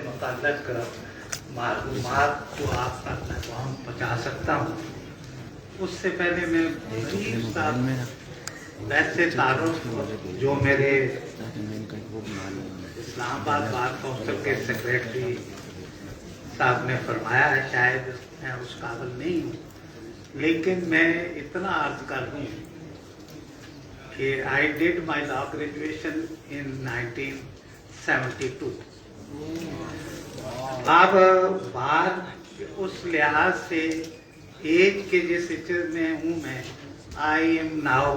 मुताल्लिक़ मालूमात जो आप तक मैं पहुँचा सकता हूँ, उससे पहले मैं ब्रीफ सा वैसे तारुफ जो मेरे इस्लामाबाद बार काउंसिल के सेक्रेटरी साहब ने फरमाया है, शायद मैं उस काबिल नहीं हूँ, लेकिन मैं इतना अर्ज कर दूँ कि I did my law graduation in 1972। अब बात उस लिहाज से एज के जिस एज में हूँ मैं, I am now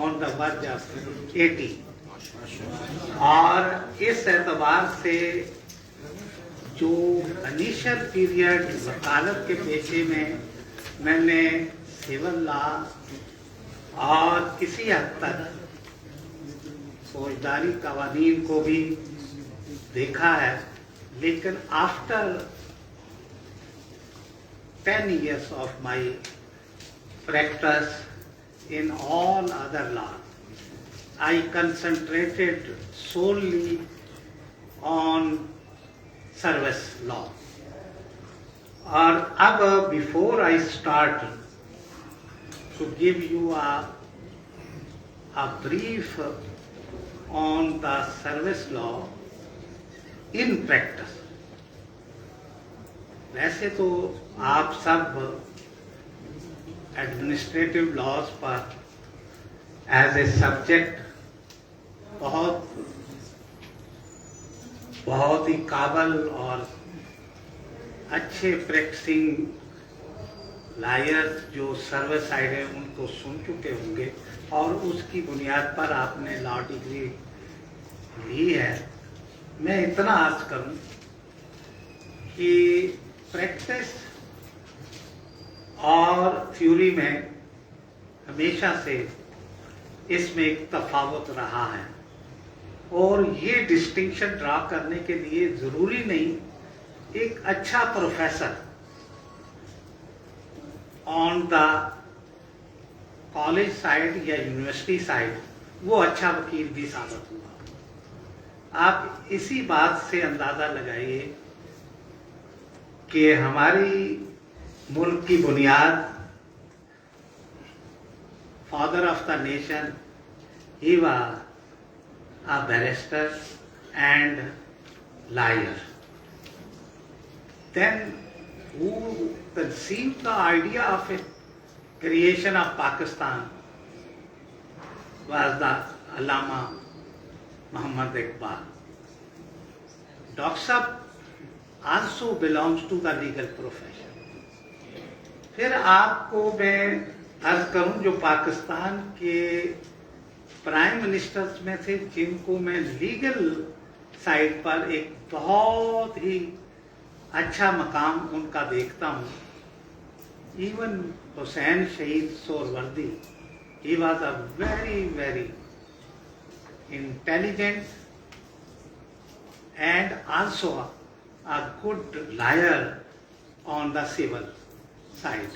on the verge of 80, और इस एतबार से जो इनिशियल पीरियड वकालत के पेशे में मैंने सिविल लॉ और किसी हद तक फौजदारी कवानीन को भी देखा है, लेकिन after 10 years of my practice in all other laws, I concentrated solely on service law. और अब before I start to give you a brief on the service law in practice, वैसे तो आप सब एडमिनिस्ट्रेटिव लॉज पर as a subject बहुत ही काबिल और अच्छे प्रैक्टिसिंग लायर्स जो सर्विस साइड है उनको सुन चुके होंगे, और उसकी बुनियाद पर आपने लॉ डिग्री ली है। मैं इतना अर्ज करूं कि प्रैक्टिस और थ्योरी में हमेशा से इसमें एक तफावत रहा है, और ये डिस्टिंक्शन ड्रा करने के लिए जरूरी नहीं एक अच्छा professor on the college side या यूनिवर्सिटी साइड वो अच्छा वकील भी साबित हुआ। आप इसी बात से अंदाजा लगाइए कि हमारी मुल्क की बुनियाद father of the nation, he was a barrister and lawyer. Then who conceived the idea of it, creation of Pakistan was the Allama Muhammad Iqbal. Dr. Saab also belongs to the legal profession. फिर आपको मैं अर्ज करूं जो पाकिस्तान के prime ministers में थे जिनको मैं लीगल साइड पर एक बहुत ही अच्छा मकाम उनका देखता हूं, इवन हुसैन शहीद Suhrawardy, he was a very intelligent and also a good lawyer on the civil side.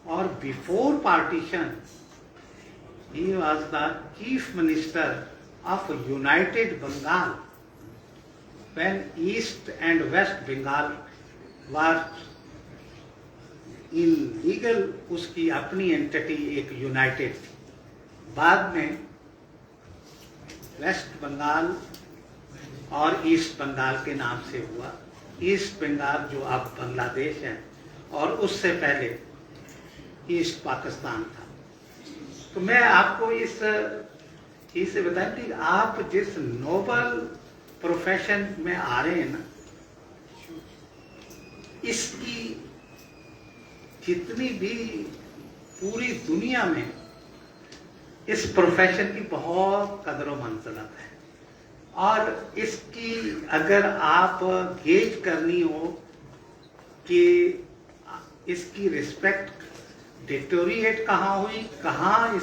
Or before partition, he was the chief minister of United Bengal when East and West Bengal were in legal, उसकी अपनी entity एक United थी। बाद में waste Bengal और east Bengal के नाम से हुआ। ईस्ट बंगाल जो अब बांग्लादेश है, और उससे पहले ईस्ट पाकिस्तान था। तो मैं आपको इस चीज से बताऊं कि आप जिस नोबल प्रोफेशन में आ रहे हैं ना, इसकी जितनी भी पूरी दुनिया में इस प्रोफेशन की बहुत कदर व मंज़िलत है, और इसकी अगर आप गेज करनी हो कि इसकी रिस्पेक्ट डिटोरिएट कहाँ हुई, कहाँ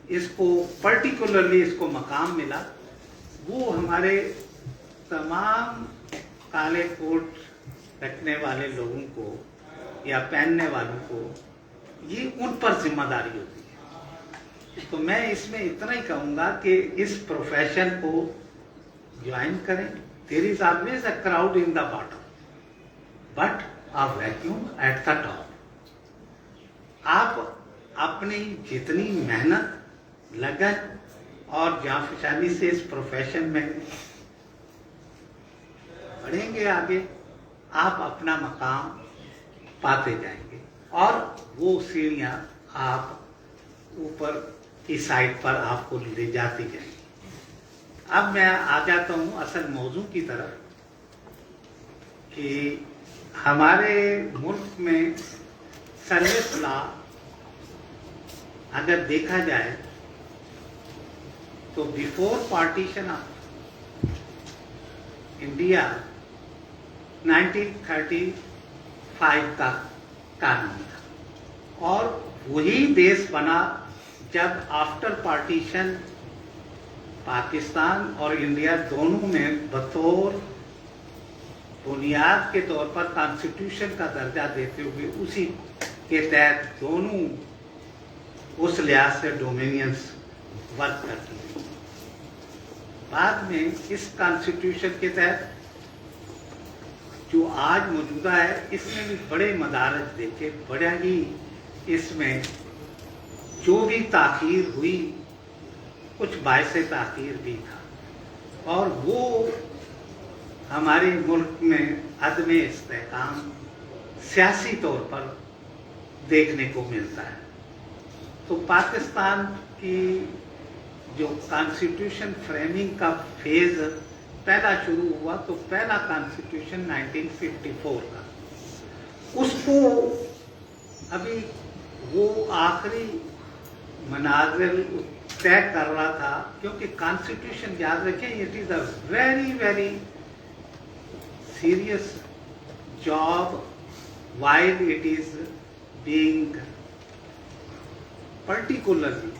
इसको पर्टिकुलरली इसको मकाम मिला, वो हमारे तमाम काले कोट रखने वाले लोगों को या पहनने वालों को, ये उन पर जिम्मेदारी होती है। तो मैं इसमें इतना ही कहूँगा कि इस प्रोफेशन को ज्वाइन करें, there is always a crowd in the bottom, but a vacuum at the top. आप अपनी जितनी मेहनत, लगन और जांफशानी से इस प्रोफेशन में बढ़ेंगे आगे, आप अपना मकाम पाते जाएंगे और वो सीढ़ियां आप ऊपर की साइड पर आपको ले जाती जाएंगी। अब मैं आ जाता हूं असल मौजू की तरफ कि हमारे मुल्क में सर्विस लॉ अगर देखा जाए तो बिफोर पार्टीशन ऑफ इंडिया 1935 का कानून था और वही देश बना जब आफ्टर पार्टीशन पाकिस्तान और इंडिया दोनों में बतौर बुनियाद के तौर पर कॉन्स्टिट्यूशन का दर्जा देते हुए उसी के तहत दोनों उस लिहाज से डोमिनियंस वर्क करती हैं। बाद में इस कॉन्स्टिट्यूशन के तहत जो आज मौजूदा है इसमें भी बड़े मदारज देखे, बड़ा ही इसमें जो भी ताख़ीर हुई कुछ बायसे ताख़ीर भी था और वो हमारे मुल्क में अदम इस्तेहकाम सियासी तौर पर देखने को मिलता है। तो पाकिस्तान की जो कॉन्स्टिट्यूशन फ्रेमिंग का फेज पहला शुरू हुआ तो पहला कॉन्स्टिट्यूशन 1954 का, उसको अभी वो आखिरी मनाजिल तय कर रहा था क्योंकि कॉन्स्टिट्यूशन याद रखें it is a very very serious job while it is being particularly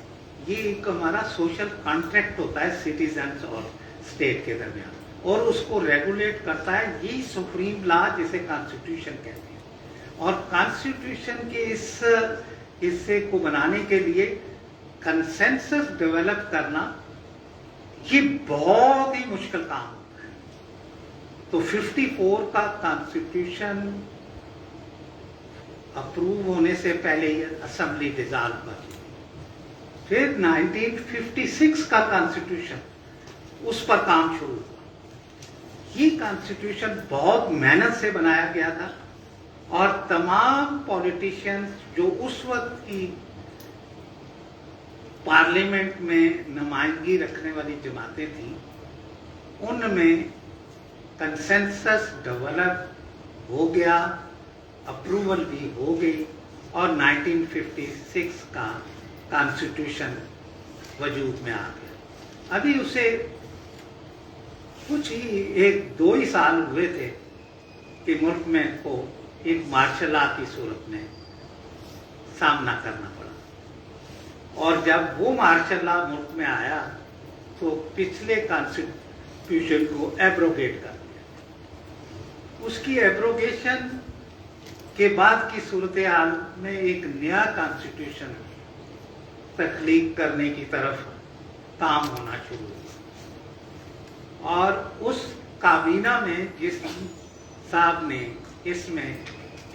ये एक हमारा सोशल कॉन्ट्रैक्ट होता है सिटीजन्स और स्टेट के दरमियान और उसको रेगुलेट करता है यही सुप्रीम लॉ जिसे कॉन्स्टिट्यूशन कहते हैं। और कॉन्स्टिट्यूशन के इस हिस्से को बनाने के लिए कंसेंसस डेवलप करना ये बहुत ही मुश्किल काम होता है। तो 54 का कॉन्स्टिट्यूशन अप्रूव होने से पहले ही असेंबली डिसॉल्व कर दी। फिर 1956 का कॉन्स्टिट्यूशन उस पर काम शुरू हुआ। ये कॉन्स्टिट्यूशन बहुत मेहनत से बनाया गया था और तमाम पॉलिटिशियंस जो उस वक्त की पार्लियामेंट में नुमाइंदगी रखने वाली जमातें थीं उनमें कंसेंसस डेवलप हो गया, अप्रूवल भी हो गई और 1956 का कॉन्स्टिट्यूशन वजूद में आ गया। अभी उसे कुछ ही 1-2 ही साल हुए थे कि मुल्क में को एक मार्शल लॉ की सूरत में सामना करना पड़ा और जब वो मार्शल लॉ मुल्क में आया तो पिछले कॉन्स्टिट्यूशन को एब्रोगेट कर दिया। उसकी एब्रोगेशन के बाद की सूरत हाल में एक नया कॉन्स्टिट्यूशन तख्लीक करने की तरफ काम होना शुरू हुआ और उस काबीना में जिस साहब ने इसमें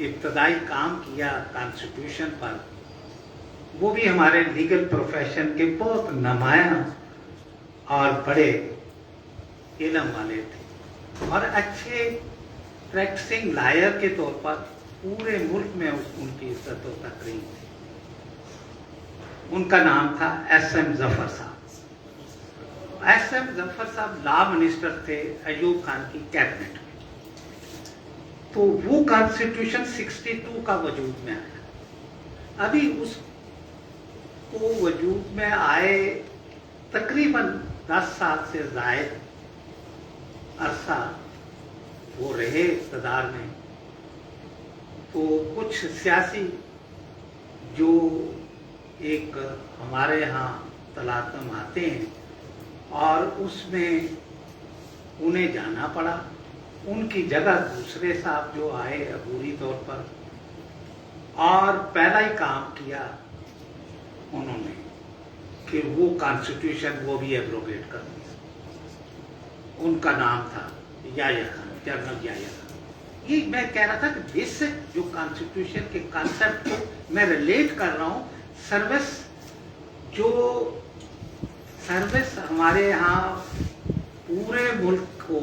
इब्तदाई काम किया कॉन्स्टिट्यूशन पर वो भी हमारे लीगल प्रोफेशन के बहुत नुमायां और बड़े इल्म वाले थे और अच्छे प्रैक्टिसिंग लॉयर के तौर पर पूरे मुल्क में उनकी इज्जत और तकरीम थी। उनका नाम था एस.एम. जफर साहब। एस.एम. जफर साहब लॉ मिनिस्टर थे अयूब खान की कैबिनेट में। तो वो कॉन्स्टिट्यूशन 62 का वजूद में आया। अभी उसको वजूद में आए तकरीबन 10 साल से ज़ायद अरसा वो रहे इक़्तिदार में। तो कुछ सियासी जो एक हमारे यहाँ तलातम आते हैं और उसमें उन्हें जाना पड़ा। उनकी जगह दूसरे साहब जो आए अबूरी तौर पर और पहला ही काम किया उन्होंने कि वो कॉन्स्टिट्यूशन वो भी एब्रोगेट कर दी। उनका नाम था याया खान, जनरल याया खान। ये मैं कह रहा था कि बेसिक जो कॉन्स्टिट्यूशन के कॉन्सेप्ट को मैं रिलेट कर रहा हूँ सर्विस हमारे यहाँ पूरे मुल्क को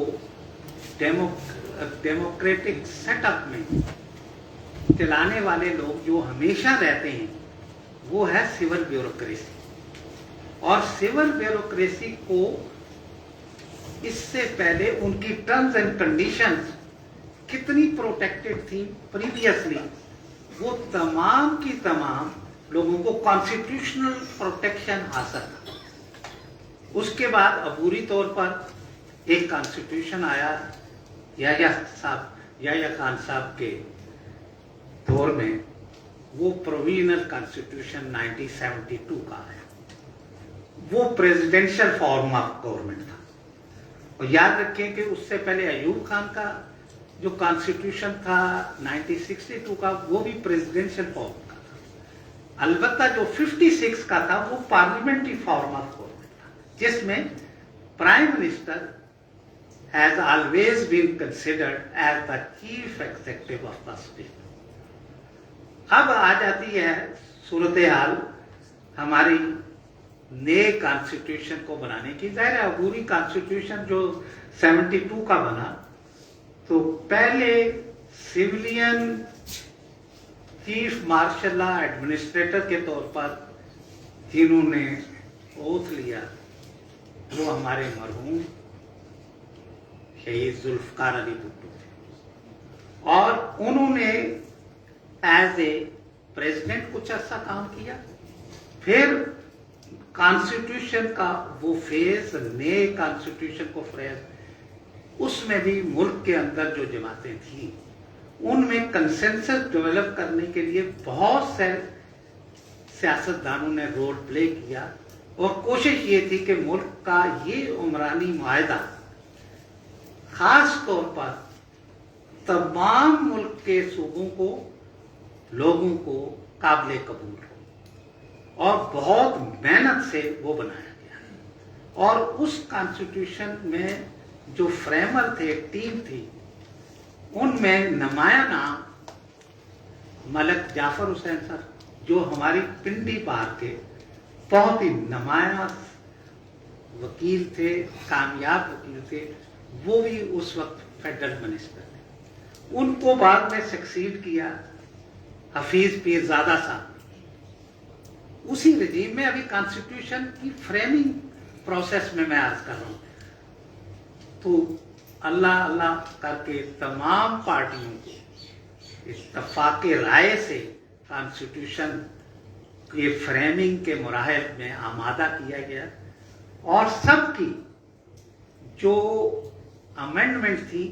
डेमोक्रेटिक सेटअप में चलाने वाले लोग जो हमेशा रहते हैं वो है सिविल ब्यूरोक्रेसी। और सिविल ब्यूरोक्रेसी को इससे पहले उनकी टर्म्स एंड कंडीशंस कितनी प्रोटेक्टेड थी प्रीवियसली, वो तमाम की तमाम लोगों को कॉन्स्टिट्यूशनल प्रोटेक्शन हासिल था। उसके बाद अबूरी तौर पर एक कॉन्स्टिट्यूशन आया याया खान साहब के दौर में, वो प्रोविजनल कॉन्स्टिट्यूशन 1972 का आया। वो प्रेसिडेंशियल फॉर्म ऑफ गवर्नमेंट था। और याद रखें कि उससे पहले अयूब खान का जो कॉन्स्टिट्यूशन था 1962 का, वो भी प्रेसिडेंशियल फॉर्म का था। अलबत्ता जो 56 का था वो पार्लियामेंट्री फॉर्म ऑफ गवर्नमेंट था, जिसमें prime minister has always been considered as the chief executive of the state. अब आ जाती है सूरत हाल हमारी नए कॉन्स्टिट्यूशन को बनाने की। जाहिर है अबूरी कॉन्स्टिट्यूशन जो 72 का बना, तो पहले civilian chief marshal law administrator के तौर पर जिन्होंने ओथ लिया वो हमारे मरहूम शहीद जुल्फकार अली भुट्टो थे। और उन्होंने एज ए प्रेसिडेंट कुछ अर्सा काम किया। फिर कॉन्स्टिट्यूशन का वो फेज, नए कॉन्स्टिट्यूशन को फेज, उसमें भी मुल्क के अंदर जो जमातें थी उनमें कंसेंसस डेवलप करने के लिए बहुत से सियासतदानों ने रोल प्ले किया। और कोशिश ये थी कि मुल्क का ये उमरानी मुआहदा खास तौर पर तमाम मुल्क के सूबों को, लोगों को काबिल कबूल हो। और बहुत मेहनत से वो बनाया गया। और उस कॉन्स्टिट्यूशन में जो फ्रेमर थे, टीम थी, उनमें नुमाया नाम मलक जाफर हुसैन सर, जो हमारी पिंडी बार के बहुत ही नुमाया वकील थे, कामयाब वकील थे, वो भी उस वक्त फेडरल मिनिस्टर थे। उनको बाद में सक्सीड किया हफीज पीरजादा साहब। उसी रजीम में अभी कॉन्स्टिट्यूशन की फ्रेमिंग प्रोसेस में मैं अर्ज कर रहा हूं। तो अल्लाह अल्लाह करके तमाम पार्टियों को इत्तफाक राय से कॉन्स्टिट्यूशन के फ्रेमिंग के मराहल में आमादा किया गया। और सबकी जो अमेंडमेंट थी,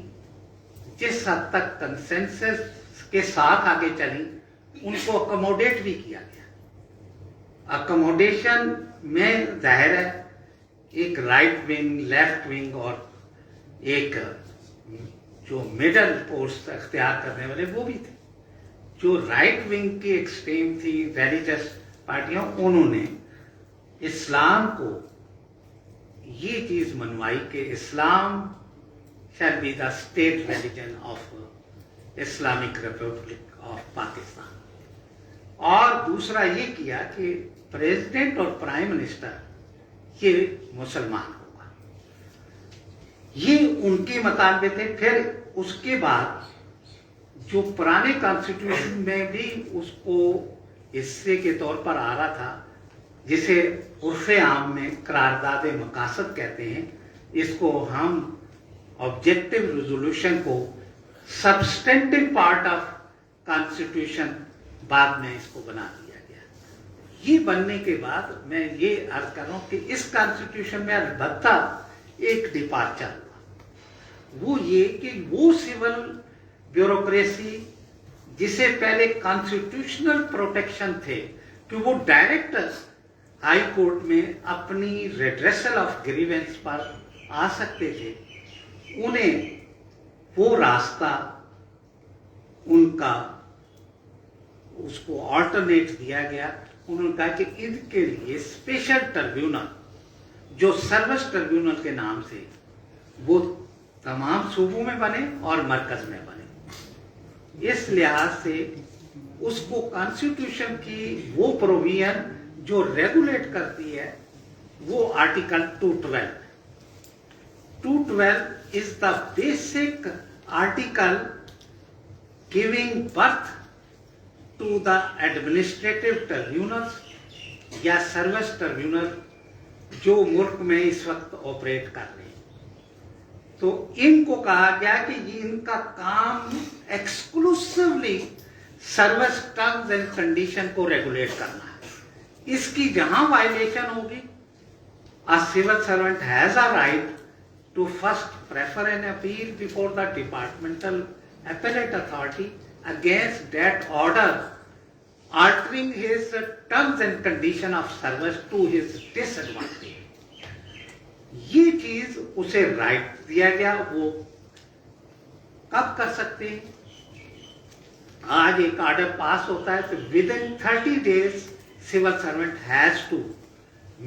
जिस हद तक कंसेंसस के साथ आगे चली, उनको अकोमोडेट भी किया गया। अकोमोडेशन में जाहिर है एक राइट विंग, लेफ्ट विंग और एक जो मिडल पोस्ट अख्तियार करने वाले वो भी थे। जो राइट विंग की एक्सट्रीम थी, रिलीजियस पार्टियां, उन्होंने इस्लाम को ये चीज मनवाई कि Islam shall be the state religion of Islamic republic of Pakistan. और दूसरा ये किया कि प्रेसिडेंट और प्राइम मिनिस्टर ये मुसलमान होगा। ये उनके मुताबिक थे। फिर उसके बाद जो पुराने कॉन्स्टिट्यूशन में भी उसको हिस्से के तौर पर आ रहा था, जिसे उर्फ़े आम में करारदाद मकासद कहते हैं, इसको हम ऑब्जेक्टिव रेजोल्यूशन को सब्सटेंटिव पार्ट ऑफ कॉन्स्टिट्यूशन बाद में इसको बना दिया गया। ये बनने के बाद मैं ये अर्ज कर रहा हूं कि इस कॉन्स्टिट्यूशन में अलबत्ता एक डिपार्चर हुआ। वो ये कि वो सिविल ब्यूरोक्रेसी जिसे पहले कॉन्स्टिट्यूशनल प्रोटेक्शन थे कि वो डायरेक्ट हाई कोर्ट में अपनी रेड्रेसल ऑफ ग्रीवेंस पर आ सकते थे, उन्हें वो रास्ता उनका उसको ऑल्टरनेट दिया गया। उन्होंने कहा कि इनके लिए स्पेशल ट्रिब्यूनल जो सर्विस ट्रिब्यूनल के नाम से वो तमाम सूबों में बने और मरकज में बने। इस लिहाज से उसको कॉन्स्टिट्यूशन की वो प्रोविजन जो रेगुलेट करती है वो article 212। 212 is the basic article giving birth to the administrative tribunals या सर्विस ट्रिब्यूनल जो मुल्क में इस वक्त ऑपरेट कर रहे हैं। तो इनको कहा गया कि इनका काम exclusively service terms and condition को रेगुलेट करना है। इसकी जहां वायलेशन होगी, a civil servant has a right to first prefer an appeal before the departmental appellate authority against that order altering his terms and condition of service to his disadvantage। ये चीज उसे right दिया गया। वो कब कर सकते हैं? आज एक ऑर्डर पास होता है तो within 30 days civil servant has to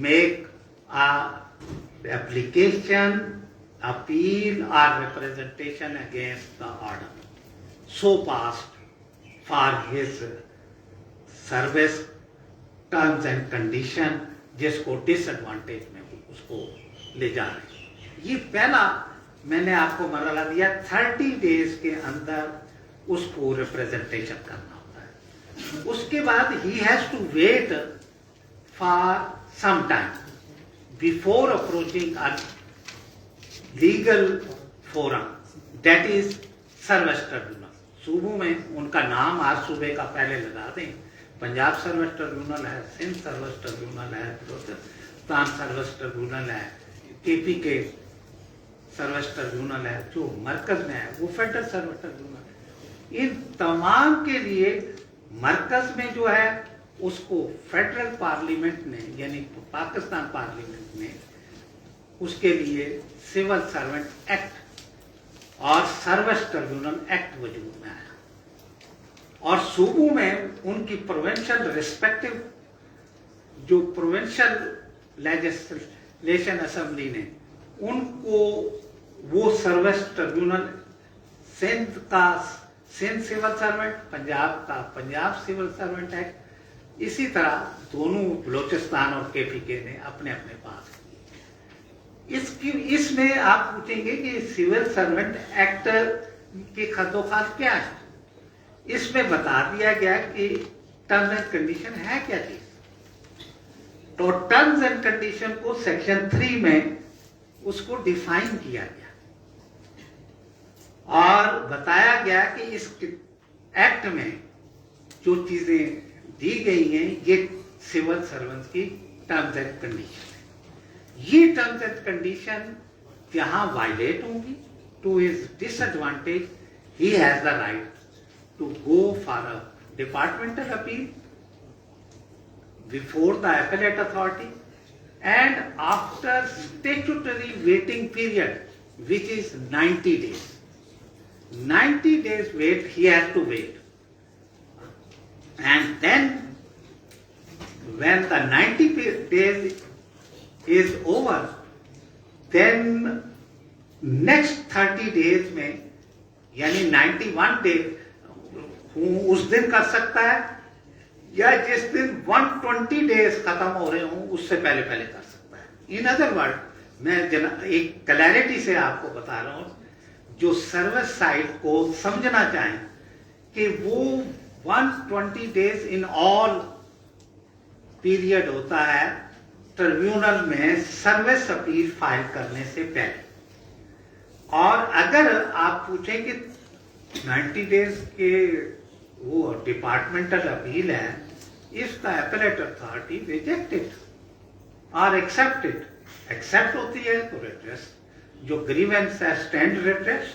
make application, appeal or representation against the order so passed for his service terms and condition जिसको डिसएडवांटेज में उसको ले जा रहे हैं। ये पहला मैंने आपको मरहला दिया, 30 days के अंदर उसको रिप्रेजेंटेशन करना होता है। उसके बाद he has to wait for some time before approaching a legal forum, that is service tribunal। सूबों में उनका नाम आज सूबे का पहले लगा दें। पंजाब सर्विस ट्रिब्यूनल है, सिंध सर्विस ट्रिब्यूनल है, बलूचिस्तान सर्विस ट्रिब्यूनल है, केपी के सर्विस ट्रिब्यूनल है, जो मरकज में है वो फेडरल सर्विस ट्रिब्यूनल है। इन तमाम के लिए मरकज में जो है उसको फेडरल पार्लियामेंट ने यानी पाकिस्तान पार्लियामेंट ने उसके लिए सिविल सर्वेंट एक्ट और सर्विस ट्रिब्यूनल एक्ट वजूद में आया और सूबों में उनकी प्रोविंशियल रिस्पेक्टिव जो प्रोविंशियल लेजिस्लेशन असेंबली ने उनको वो सर्विस ट्रिब्यूनल सिंध का सिंध सिविल सर्वेंट, पंजाब का पंजाब सिविल सर्वेंट एक्ट, इसी तरह दोनों बलूचिस्तान और केपीके ने अपने अपने पास किए। इसमें आप पूछेंगे कि सिविल सर्वेंट एक्ट के खदोखात क्या है? इसमें बता दिया गया कि टर्म्स एंड कंडीशन है क्या चीज। तो टर्म्स एंड कंडीशन को सेक्शन 3 में उसको डिफाइन किया गया और बताया गया कि इस एक्ट में जो चीजें दी गई हैं ये सिविल सर्वेंट्स की टर्म्स एंड कंडीशन है। ये टर्म्स एंड कंडीशन जहां वायलेट होंगी to his disadvantage he has the right to go for a departmental appeal before the appellate authority and after statutory waiting period which is 90 days। 90 days wait he has to wait, and then when the 90 days is over then next 30 days में यानी 91 days उस दिन कर सकता है या जिस दिन 120 days खत्म हो रहे हों उससे पहले पहले कर सकता है। इन अदर वर्ड मैं एक क्लैरिटी से आपको बता रहा हूं, जो सर्विस साइड को समझना चाहें कि वो 120 days इन ऑल पीरियड होता है ट्रिब्यूनल में सर्विस अपील फाइल करने से पहले। और अगर आप पूछें कि 90 days के वो डिपार्टमेंटल अपील है, if the appellate authority rejected और एक्सेप्टेड, एक्सेप्ट होती है तो रिड्रेस, जो ग्रीवेंस है stand redress,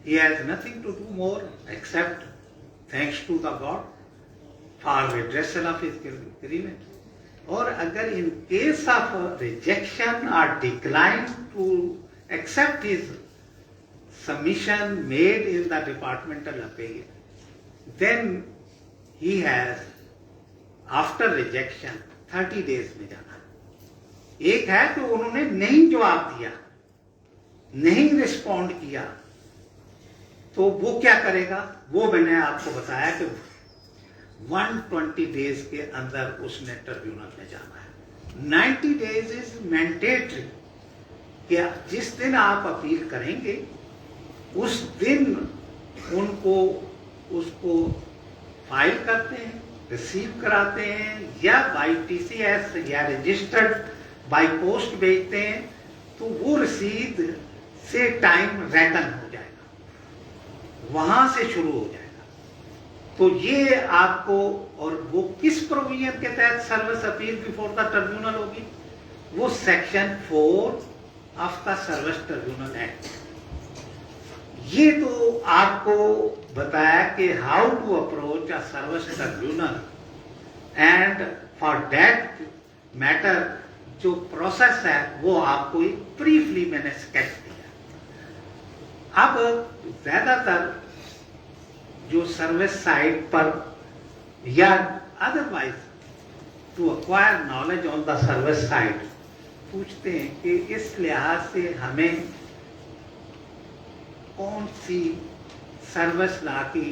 he has nothing to do more except thanks to the God for redressal of his grievance। और अगर in case of rejection or decline to accept his submission made in the departmental appeal, then he has after rejection 30 days में जाना। एक है कि उन्होंने नहीं जवाब दिया, नहीं रिस्पॉन्ड किया तो वो क्या करेगा, वो मैंने आपको बताया कि 120 डेज के अंदर उसने ट्रिब्यूनल में जाना है। 90 डेज इज मैंडेटरी, कि जिस दिन आप अपील करेंगे उस दिन उनको उसको फाइल करते हैं, रिसीव कराते हैं, या बाई TCS या रजिस्टर्ड बाई पोस्ट भेजते हैं, तो वो रसीद से टाइम रेकन हो जाएगा, वहां से शुरू हो जाएगा। तो ये आपको, और वो किस प्रोविजन के तहत service appeal before the tribunal होगी, वो section 4 of the service tribunal act. ये तो आपको बताया कि how to approach a service tribunal, and for that matter जो प्रोसेस है वो आपको एक ब्रीफली मैंने स्केच दिया। अब ज्यादातर जो सर्विस साइट पर या otherwise to acquire knowledge on the service site पूछते हैं कि इस लिहाज से हमें कौन सी सर्विस लॉ की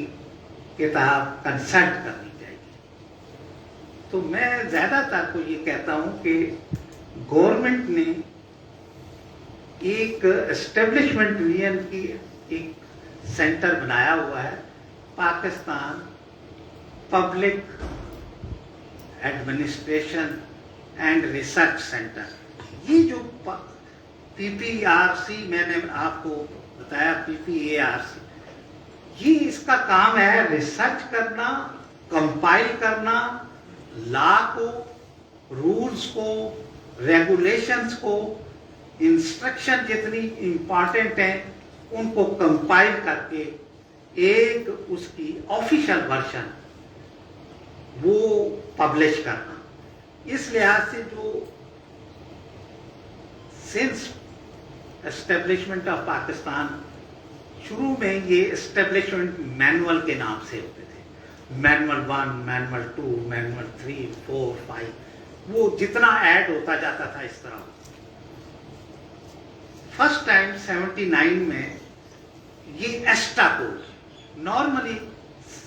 किताब कंसल्ट करनी चाहिए, तो मैं ज्यादातर को ये कहता हूं कि गवर्नमेंट ने एक एस्टेब्लिशमेंट यूनियन की एक सेंटर बनाया हुआ है, Pakistan public administration and research centre. ये जो PPRC मैंने आपको बताया, PPARC, ये इसका काम है रिसर्च करना, कंपाइल करना, लॉ को, रूल्स को, रेगुलेशंस को, इंस्ट्रक्शन जितनी इंपॉर्टेंट हैं उनको कंपाइल करके एक उसकी ऑफिशियल वर्जन वो पब्लिश करना। इस लिहाज से जो सिंस एस्टेब्लिशमेंट ऑफ पाकिस्तान, शुरू में ये एस्टेब्लिशमेंट मैनुअल के नाम से होते थे, मैनुअल 1, मैनुअल 2, मैनुअल 3, 4, 5, वो जितना ऐड होता जाता था इस तरह। फर्स्ट टाइम 79 में ये एस्टा कोड, नॉर्मली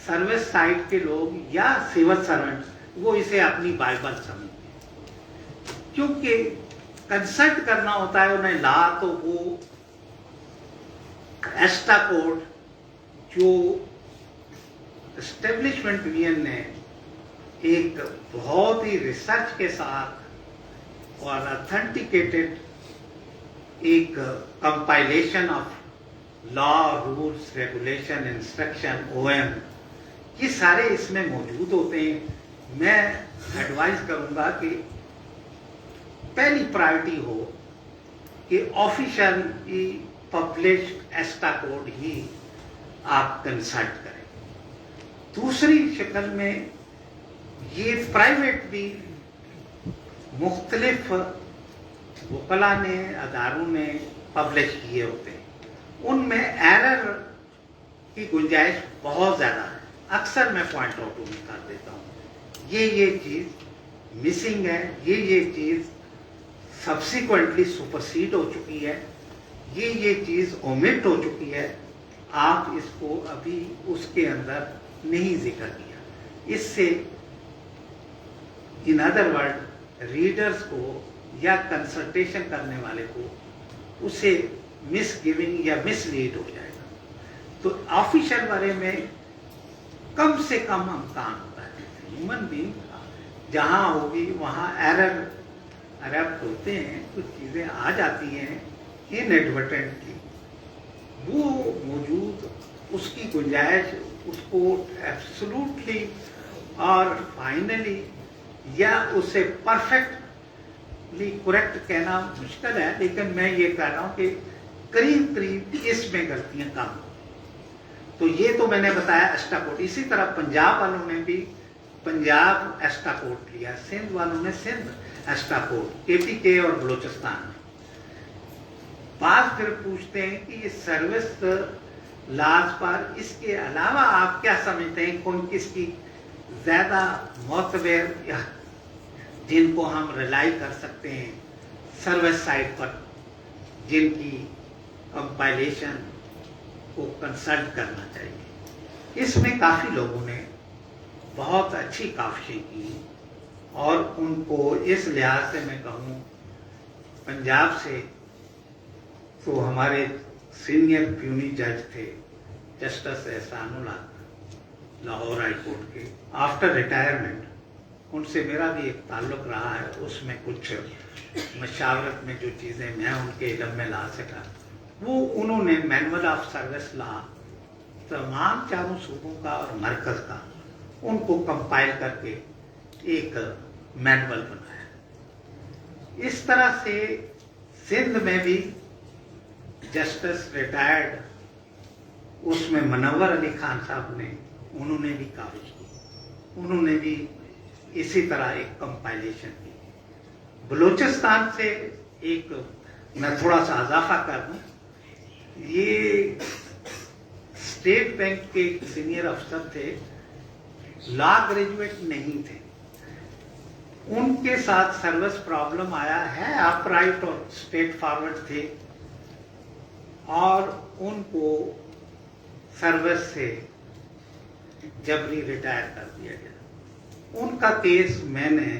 सर्विस साइड के लोग या सिविल सर्वेंट्स वो इसे अपनी बाइबल समझते हैं, क्योंकि कंसल्ट करना होता है उन्हें लॉ, तो वो एस्टा कोड जो एस्टेब्लिशमेंट यूनियन ने एक बहुत ही रिसर्च के साथ और ऑथेंटिकेटेड एक compilation of law, rules, regulation, instruction, OM, ये सारे इसमें मौजूद होते हैं। मैं एडवाइस करूंगा कि पहली प्रायोरिटी हो कि ऑफिशियली पब्लिश्ड एस्टा कोड ही आप कंसल्ट करें। दूसरी शक्ल में ये प्राइवेट भी मुख्तलिफ वकला ने, अदारों ने पब्लिश किए होते हैं, उनमें एरर की गुंजाइश बहुत ज़्यादा है। अक्सर मैं पॉइंट आउट कर देता हूँ, ये चीज़ मिसिंग है, ये चीज़ सब्सिक्वेंटली सुपरसीड हो चुकी है, ये चीज़ ओमिट हो चुकी है, आप इसको अभी उसके अंदर नहीं जिक्र किया। इससे इन अदर वर्ड रीडर्स को या कंसल्टेशन करने वाले को उसे मिसगिविंग या मिसलीड हो जाएगा। तो ऑफिशियल बारे में कम से कम हम काम होता है, ह्यूमन बीइंग जहां होगी वहां एरर अरेप्ट होते हैं, कुछ चीजें आ जाती हैं इनएडवर्टेंटली, वो मौजूद उसकी गुंजाइश उसको एब्सोल्युटली और फाइनली या उसे परफेक्टली करेक्ट कहना मुश्किल है, लेकिन मैं ये कह रहा हूं कि करीब करीब इसमें गलतियां कम हो। तो ये तो मैंने बताया एस्टा कोड। इसी तरह पंजाब वालों ने भी पंजाब एस्टा कोड लिया, सिंध वालों ने सिंध एस्टा कोड, KPK और बलूचिस्तान में। बात फिर पूछते हैं कि ये सर्विस लॉज पर इसके अलावा आप क्या समझते हैं, कौन किसकी ज्यादा मोतबर या जिनको हम रिलाई कर सकते हैं सर्विस साइड पर, जिनकी कंपाइलेशन को कंसल्ट करना चाहिए। इसमें काफ़ी लोगों ने बहुत अच्छी काविशें की और उनको इस लिहाज से मैं कहूँ पंजाब से तो हमारे सीनियर प्यूनी जज थे justice Ehsanullah Lahore high court के, आफ्टर रिटायरमेंट उनसे मेरा भी एक ताल्लुक रहा है। उसमें कुछ मशावरत में जो चीज़ें मैं उनके इल्म में ला सका, वो उन्होंने मैनुअल ऑफ सर्विस लॉ तमाम चारों सूबों का और मरकज़ का उनको कंपाइल करके एक मैनुअल बनाया। इस तरह से सिंध में भी जस्टिस रिटायर्ड उसमें मनव्वर अली खान साहब ने उन्होंने भी काविश की, उन्होंने भी इसी तरह एक कंपाइलेशन की। बलूचिस्तान से एक मैं थोड़ा सा इजाफा कर दूं, ये स्टेट बैंक के सीनियर अफसर थे, लॉ ग्रेजुएट नहीं थे, उनके साथ सर्विस प्रॉब्लम आया है, अपराइट और स्ट्रेट फॉरवर्ड थे और उनको सर्विस से जबरी रिटायर कर दिया गया। उनका केस मैंने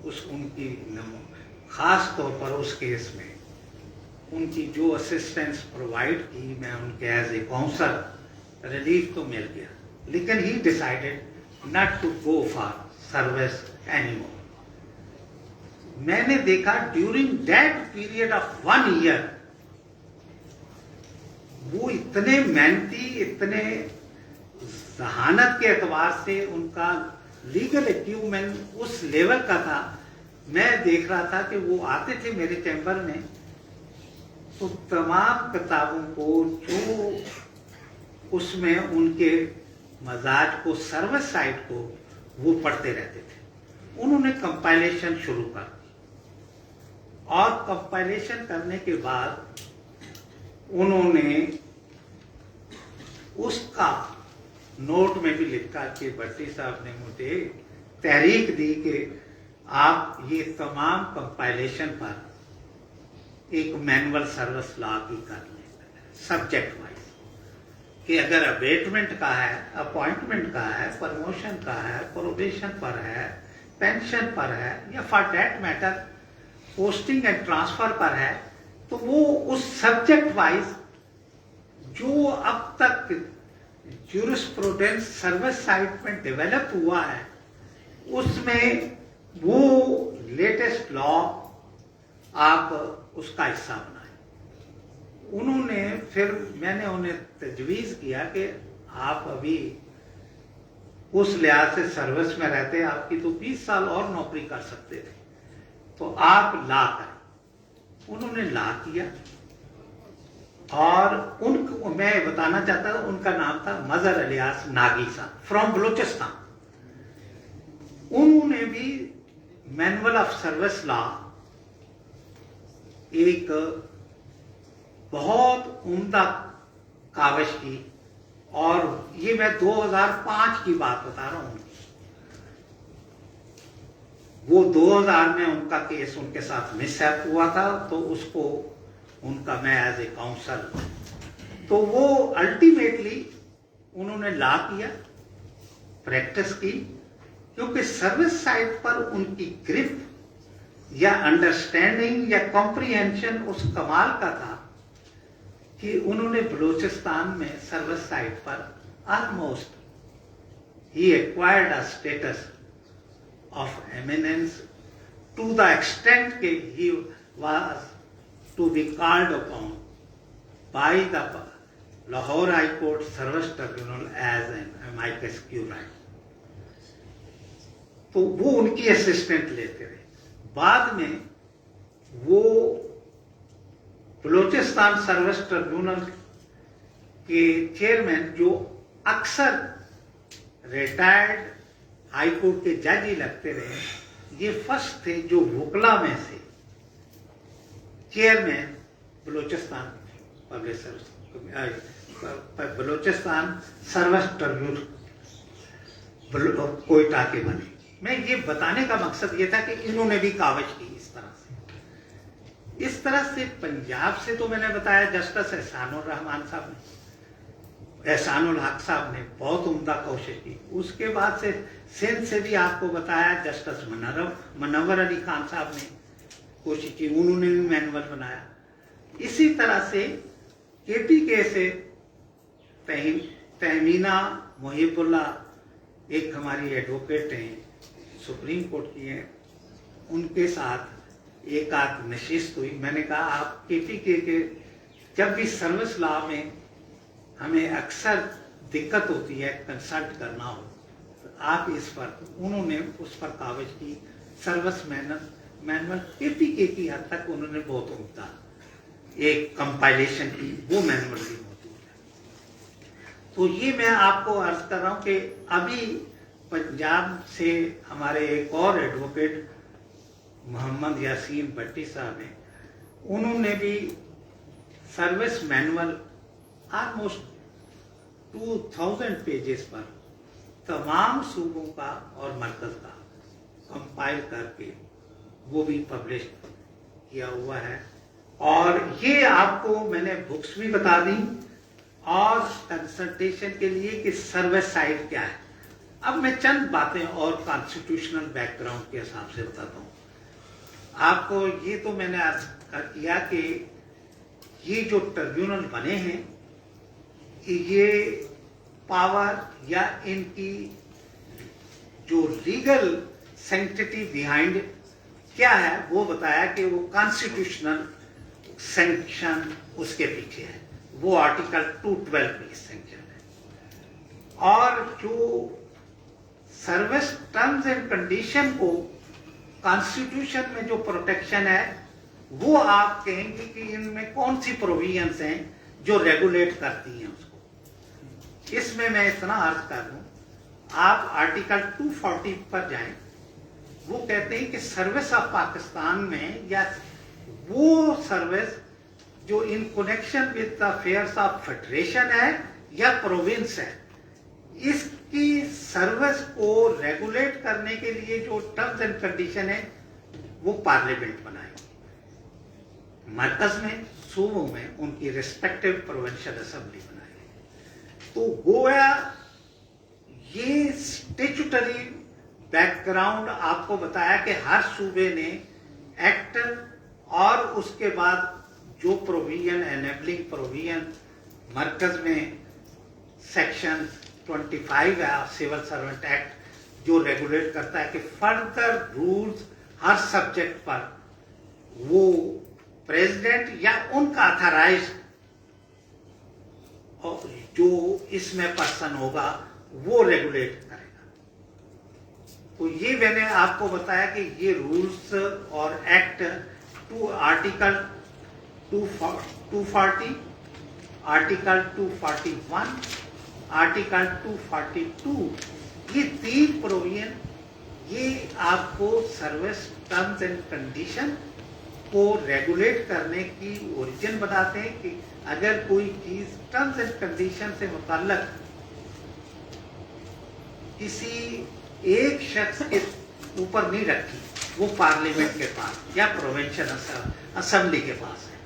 उनकी खास तौर पर उस केस में उनकी जो असिस्टेंस प्रोवाइड की, मैं उनके एज ए काउंसलर रिलीफ तो मिल गया, लेकिन he decided not to go for service anymore. मैंने देखा during that period of 1 year वो इतने मेहनती, इतने जहानत के एतबार से उनका लीगल एक्यूमेंट उस लेवल का था। मैं देख रहा था कि वो आते थे मेरे चैम्बर में तो तमाम किताबों को जो उसमें उनके मजाज को, सर्विस साइड को वो पढ़ते रहते थे। उन्होंने कंपाइलेशन शुरू कर दी और कंपाइलेशन करने के बाद उन्होंने उसका नोट में भी लिखा कि भट्टी साहब ने मुझे तहरीक दी कि आप ये तमाम कंपाइलेशन पर एक मैनुअल सर्विस लॉ की कर लें सब्जेक्ट वाइज, कि अगर अबेटमेंट का है, अपॉइंटमेंट का है, प्रमोशन का है, प्रोबेशन पर है, पेंशन पर है, या for that matter posting and transfer पर है, तो वो उस सब्जेक्ट वाइज जो अब तक ज्यूरिस्प्रूडेंस सर्विस साइड में डेवलप हुआ है उसमें वो लेटेस्ट लॉ आप उसका हिस्सा बनाए। उन्होंने फिर मैंने उन्हें तजवीज़ किया कि आप अभी उस लिहाज से सर्विस में रहते, आपकी तो 20 साल और नौकरी कर सकते थे, तो आप ला करें। उन्होंने ला किया और उनको मैं बताना चाहता हूं, उनका नाम था मजहर इलियास नागी साहब फ्रॉम बलूचिस्तान। उन्होंने भी मैनुअल ऑफ सर्विस लॉ एक बहुत उम्दा काविश की, और ये मैं 2005 की बात बता रहा हूं। वो 2000 में उनका केस उनके साथ मिसहैप हुआ था, तो उसको उनका मैं एज ए काउंसल, तो वो अल्टीमेटली उन्होंने लॉ किया, प्रैक्टिस की, क्योंकि सर्विस साइड पर उनकी ग्रिप या अंडरस्टैंडिंग या कॉम्प्रिहेंशन उस कमाल का था कि उन्होंने बलूचिस्तान में सर्विस साइड पर almost he acquired a status of eminence to the extent that he was to be called upon by the Lahore High Court Service Tribunal as an amicus curiae। तो वो उनकी असिस्टेंट लेते रहे। बाद में वो Balochistan service tribunal के chairman, जो अक्सर रिटायर्ड हाई कोर्ट के जज ही लगते रहे, ये फर्स्ट थे जो वकला में से chairman Balochistan public service Balochistan service tribunal Quetta के बने। मैं ये बताने का मकसद ये था कि इन्होंने भी काविश की इस तरह से। इस तरह से पंजाब से तो मैंने बताया जस्टिस एहसानुर रहमान साहब ने, एहसानुल हक साहब ने बहुत उम्दा कोशिश की। उसके बाद से सिंध से भी आपको बताया जस्टिस मनव्वर अली खान साहब ने कोशिश की, उन्होंने भी मैनुअल बनाया। इसी तरह से KPK से तहमीना मुहिबुल्ला एक हमारी एडवोकेट हैं, सुप्रीम कोर्ट की हैं, उनके साथ एक आध नशिस्त हुई। मैंने कहा आप KPK के जब भी सर्विस लॉ में हमें अक्सर दिक्कत होती है कंसल्ट करना हो, तो आप इस पर, उन्होंने उस पर कागज की सर्विस मैनुअल KPK की हद तक उन्होंने बहुत उम्दा एक कंपाइलेशन की, वो मैनुअल भी मौजूद है। तो ये मैं आपको अर्ज कर रहा हूं कि अभी पंजाब से हमारे एक और एडवोकेट मोहम्मद यासीन भट्टी साहब हैं, उन्होंने भी सर्विस मैनुअल ऑलमोस्ट 2000 पेजेस पर तमाम सूबों का और मरकज का कंपाइल करके वो भी पब्लिश किया हुआ है। और ये आपको मैंने बुक्स भी बता दी और कंसल्टेशन के लिए कि सर्विस साइड क्या है। अब मैं चंद बातें और कॉन्स्टिट्यूशनल बैकग्राउंड के हिसाब से बताता हूँ आपको। ये तो मैंने अर्ज किया कि ये जो ट्रिब्यूनल बने हैं, ये पावर या इनकी जो लीगल सैंक्टिटी बिहाइंड क्या है वो बताया कि वो कॉन्स्टिट्यूशनल सैंक्शन उसके पीछे है, वो आर्टिकल 212 में सैंक्शन है। और जो सर्विस टर्म्स एंड कंडीशन को कॉन्स्टिट्यूशन में जो प्रोटेक्शन है, वो आप कहेंगे कि इनमें कौन सी प्रोविजंस हैं जो रेगुलेट करती हैं उसको। इसमें मैं इतना अर्ज कर दूं, आप आर्टिकल 240 पर जाएं, वो कहते हैं कि सर्विस ऑफ पाकिस्तान में या वो सर्विस जो in connection with the affairs of federation है या प्रोविंस है, इसकी सर्विस को रेगुलेट करने के लिए जो टर्म्स एंड कंडीशन है वो पार्लियामेंट बनाएगी। मरकज में, सूबों में उनकी रिस्पेक्टिव प्रोविंशियल असेंबली बनाएगी। तो गोया ये स्टैट्यूटरी बैकग्राउंड आपको बताया कि हर सूबे ने एक्ट और उसके बाद जो प्रोविजन, एनेबलिंग प्रोविजन मरकज में सेक्शन 25 है सिविल सर्वेंट एक्ट, जो रेगुलेट करता है कि फर्दर रूल्स हर सब्जेक्ट पर वो प्रेसिडेंट या उनका अथराइज जो इसमें पर्सन होगा वो रेगुलेट करेगा। तो ये मैंने आपको बताया कि ये रूल्स और एक्ट आर्टिकल 240, आर्टिकल 241, आर्टिकल 242, ये 3 प्रोविजन ये आपको सर्विस टर्म्स एंड कंडीशन को रेगुलेट करने की ओरिजिन बताते हैं कि अगर कोई चीज टर्म्स एंड कंडीशन से मुताल्लक किसी एक शख्स के ऊपर नहीं रखी, वो पार्लियामेंट के पास या प्रोविंशियल असेंबली के पास है,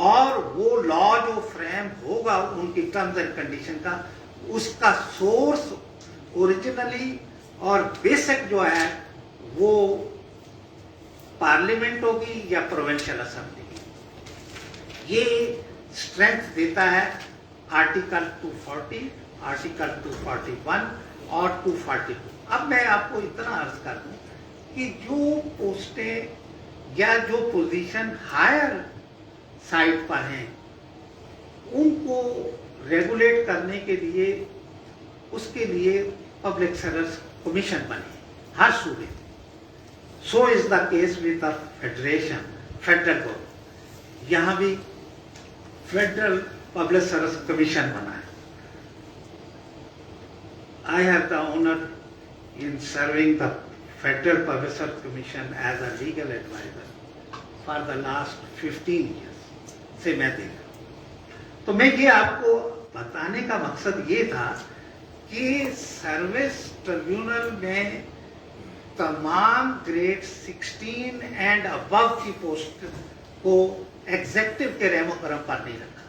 और वो लॉ जो फ्रेम होगा उनकी टर्म्स एंड कंडीशन का, उसका सोर्स ओरिजिनली और बेसिक जो है वो पार्लियामेंट होगी या प्रोविंशियल असेंबली। ये स्ट्रेंथ देता है आर्टिकल 240, आर्टिकल 241 और 242। अब मैं आपको इतना अर्ज कर दूं कि जो पोस्टें या जो पोजीशन हायर साइड पर हैं उनको रेगुलेट करने के लिए, उसके लिए पब्लिक सर्विस कमीशन बने हर सूबे। So is the case with the federation, federal government, यहां भी फेडरल पब्लिक सर्विस कमीशन बना है। I have the honor in serving the Federal Public Service Commission as a legal advisor for the last 15 years से मैं देखा। तो मैं ये आपको बताने का मकसद ये था कि सर्विस ट्रिब्यूनल में तमाम ग्रेड 16 एंड अबव की पोस्ट को एग्जेक्टिव के रेमो करम पर नहीं रखा,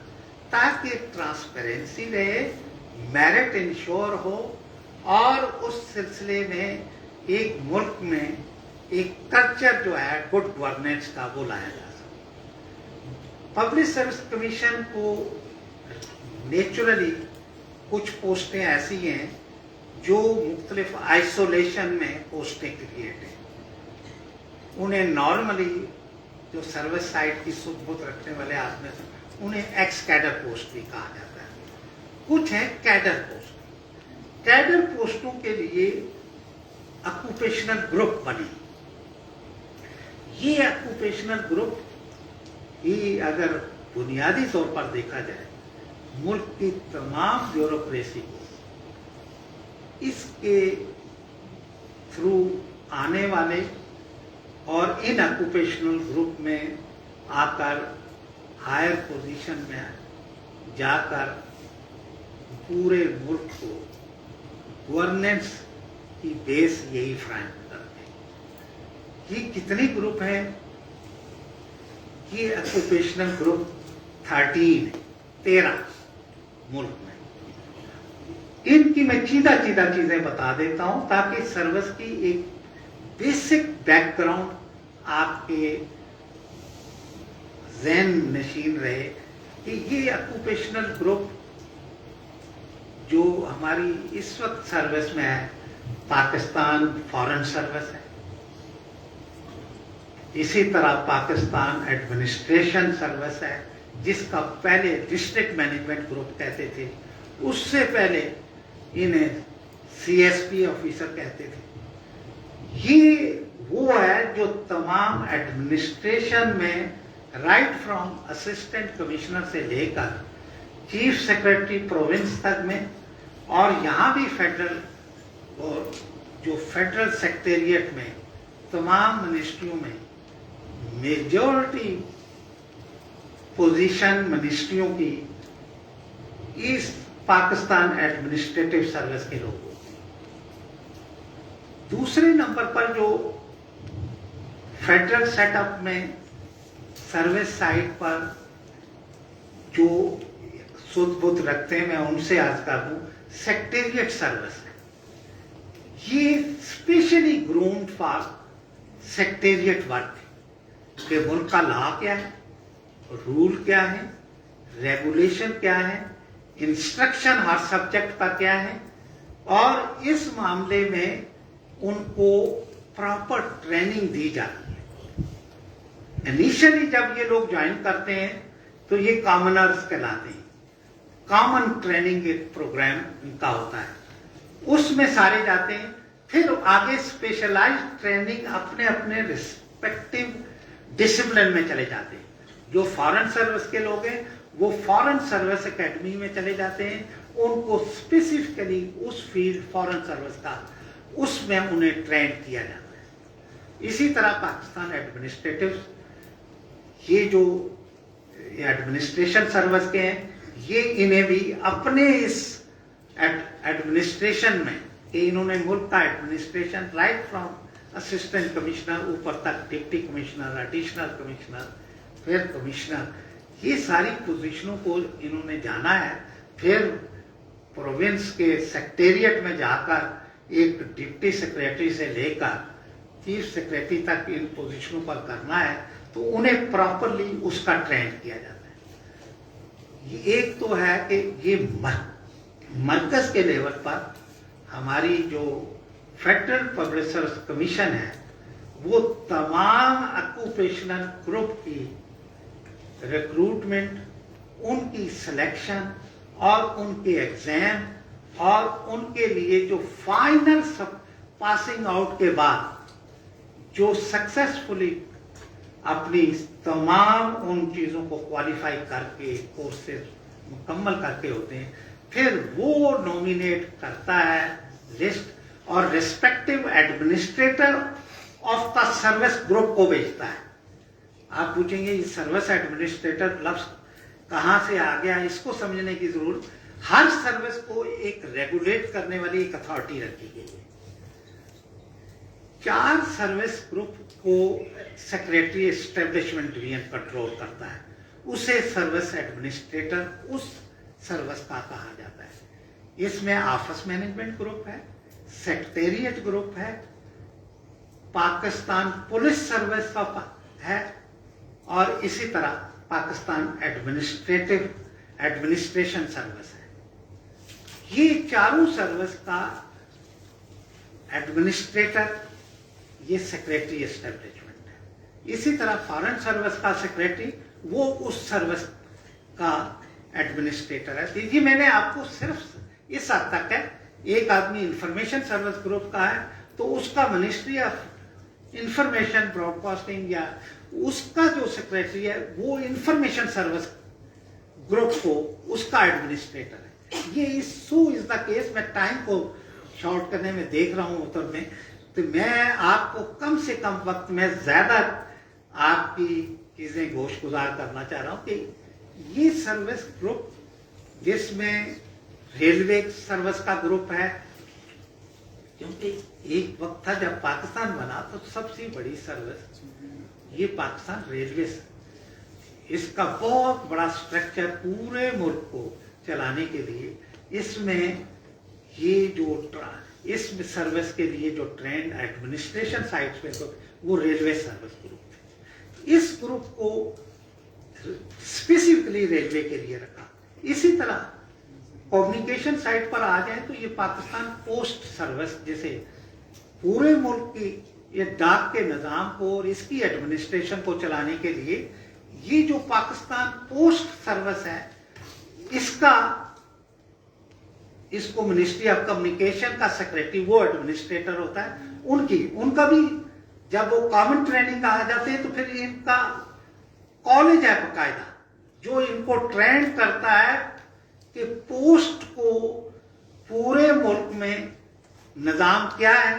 ताकि ट्रांसपेरेंसी रहे, मेरिट इंश्योर हो और उस सिलसिले में एक मुल्क में एक कल्चर जो है गुड गवर्नेंस का वो लाया जा सके। पब्लिक सर्विस कमीशन को नेचुरली कुछ पोस्टें ऐसी हैं जो मुख्तलिफ आइसोलेशन में पोस्टें क्रिएट हैं। उन्हें नॉर्मली जो सर्विस साइड की सुध-बुध रखने वाले आदमी हैं उन्हें एक्स कैडर पोस्ट भी कहा जाता है। कुछ है कैडर पोस्ट। कैडर पोस्टों के लिए ऑक्यूपेशनल ग्रुप बने। ये ऑक्यूपेशनल ग्रुप ही अगर बुनियादी तौर पर देखा जाए मुल्क की तमाम ब्यूरोक्रेसी को इसके थ्रू आने वाले और इन ऑक्यूपेशनल ग्रुप में आकर हायर पोजीशन में जाकर पूरे मुल्क को गवर्नेंस की बेस यही फ्राहम करते हैं। ये कितने ग्रुप हैं? ये ऑक्यूपेशनल ग्रुप 13 मुल्क में। इनकी मैं सीधा चीजें बता देता हूं ताकि सर्विस की एक बेसिक बैकग्राउंड आपके ज़हन नशीन रहे कि ये ऑक्यूपेशनल ग्रुप जो हमारी इस वक्त सर्विस में है, पाकिस्तान फॉरेन सर्विस है, इसी तरह पाकिस्तान एडमिनिस्ट्रेशन सर्विस है जिसका पहले डिस्ट्रिक्ट मैनेजमेंट ग्रुप कहते थे, उससे पहले इन्हें CSP ऑफिसर कहते थे। ये वो है जो तमाम एडमिनिस्ट्रेशन में राइट फ्रॉम असिस्टेंट कमिश्नर से लेकर चीफ सेक्रेटरी प्रोविंस तक में और यहाँ भी फेडरल और जो फेडरल सेक्रेटेरिएट में तमाम मिनिस्ट्रियों में मेजॉरिटी पोजीशन मिनिस्ट्रियों की इस पाकिस्तान एडमिनिस्ट्रेटिव सर्विस के लोग होते हैं। दूसरे नंबर पर जो फेडरल सेटअप में सर्विस साइड पर जो सुध-बुध रखते हैं, मैं उनसे आज का हूं, सेक्रेटेरिएट सर्विस है। ये specially groomed for secretariat work के मुल्क का लॉ क्या है, रूल क्या है, रेगुलेशन क्या है, इंस्ट्रक्शन हर सब्जेक्ट का क्या है, और इस मामले में उनको प्रॉपर ट्रेनिंग दी जाती है। इनिशियली जब ये लोग ज्वाइन करते हैं तो ये कॉमनर्स कहलाते हैं। कॉमन ट्रेनिंग एक प्रोग्राम इनका होता है, उसमें सारे जाते हैं। फिर आगे स्पेशलाइज्ड ट्रेनिंग अपने अपने रिस्पेक्टिव डिसिप्लिन में चले जाते हैं। जो फॉरेन सर्विस के लोग हैं वो फॉरेन सर्विस एकेडमी में चले जाते हैं, उनको स्पेसिफिकली उस फील्ड फॉरेन सर्विस का उसमें उन्हें ट्रेन किया जाता है। इसी तरह पाकिस्तान एडमिनिस्ट्रेटिव, ये जो एडमिनिस्ट्रेशन सर्विस के हैं, ये इन्हें भी अपने इस एडमिनिस्ट्रेशन में कि इन्होंने मुल्क का administration right from assistant commissioner ऊपर तक डिप्टी कमिश्नर, एडिशनल कमिश्नर, फिर कमिश्नर, ये सारी पोजीशनों को इन्होंने जाना है। फिर प्रोविंस के सेक्रेटेरिएट में जाकर एक डिप्टी सेक्रेटरी से लेकर चीफ सेक्रेटरी तक इन पोजीशनों पर करना है, तो उन्हें प्रॉपरली उसका ट्रेन किया जाता है। एक तो है कि ये मरकज के लेवल पर हमारी जो फेडरल पब्लिक सर्विस कमीशन है वो तमाम ऑक्यूपेशनल ग्रुप की रिक्रूटमेंट, उनकी सिलेक्शन और उनके एग्जाम और उनके लिए जो फाइनल पासिंग आउट के बाद जो सक्सेसफुली अपनी तमाम उन चीज़ों को क्वालिफाई करके कोर्सेज मुकम्मल करके होते हैं, फिर वो नॉमिनेट करता है लिस्ट और respective administrator of the service group को भेजता है। आप पूछेंगे ये सर्विस एडमिनिस्ट्रेटर लफ्ज कहाँ से आ गया, इसको समझने की जरूरत। हर सर्विस को एक रेगुलेट करने वाली एक अथॉरिटी रखी गई है। 4 सर्विस ग्रुप को सेक्रेटरी एस्टेब्लिशमेंट डिवीजन कंट्रोल करता है, उसे सर्विस एडमिनिस्ट्रेटर उस सर्विस का कहा जाता है। इसमें ऑफिस मैनेजमेंट ग्रुप है, सेक्रेटेरिएट ग्रुप है, पाकिस्तान पुलिस सर्विस है, और इसी तरह पाकिस्तान एडमिनिस्ट्रेशन सर्विस है। ये चारों सर्विस का एडमिनिस्ट्रेटर ये सेक्रेटरी एस्टेब्लिशमेंट है। इसी तरह फॉरेन सर्विस का सेक्रेटरी वो उस सर्विस का एडमिनिस्ट्रेटर है। देखिए, मैंने आपको सिर्फ इस हद तक है, एक आदमी इंफॉर्मेशन सर्विस ग्रुप का है तो उसका मिनिस्ट्री ऑफ इंफॉर्मेशन ब्रॉडकास्टिंग या उसका जो सेक्रेटरी है वो इंफॉर्मेशन सर्विस ग्रुप को उसका एडमिनिस्ट्रेटर है। ये इज द केस। मैं टाइम को शॉर्ट करने में देख रहा हूं उत्तर में, तो मैं आपको कम से कम वक्त में ज्यादा आपकी चीजें गोशगुजार करना चाह रहा हूं कि ये सर्विस ग्रुप जिसमें रेलवे सर्विस का ग्रुप है, क्योंकि एक वक्त था जब पाकिस्तान बना तो सबसे बड़ी सर्विस ये पाकिस्तान रेलवे, इसका बहुत बड़ा स्ट्रक्चर पूरे मुल्क को चलाने के लिए, इसमें ये जो इस सर्विस के लिए जो ट्रेन एडमिनिस्ट्रेशन साइड पे वो रेलवे सर्विस ग्रुप थे। इस ग्रुप को स्पेसिफिकली रेलवे के लिए रखा। इसी तरह कम्युनिकेशन साइड पर आ जाए तो ये पाकिस्तान पोस्ट सर्विस, जैसे पूरे मुल्क की ये डाक के निजाम को और इसकी एडमिनिस्ट्रेशन को चलाने के लिए ये जो पाकिस्तान पोस्ट सर्विस है, इसको मिनिस्ट्री ऑफ कम्युनिकेशन का सेक्रेटरी वो एडमिनिस्ट्रेटर होता है। उनका भी जब वो कॉमन ट्रेनिंग आ जाते हैं तो फिर इनका कॉलेज है बकायदा जो इनको ट्रेन करता है कि पोस्ट को पूरे मुल्क में निजाम क्या है।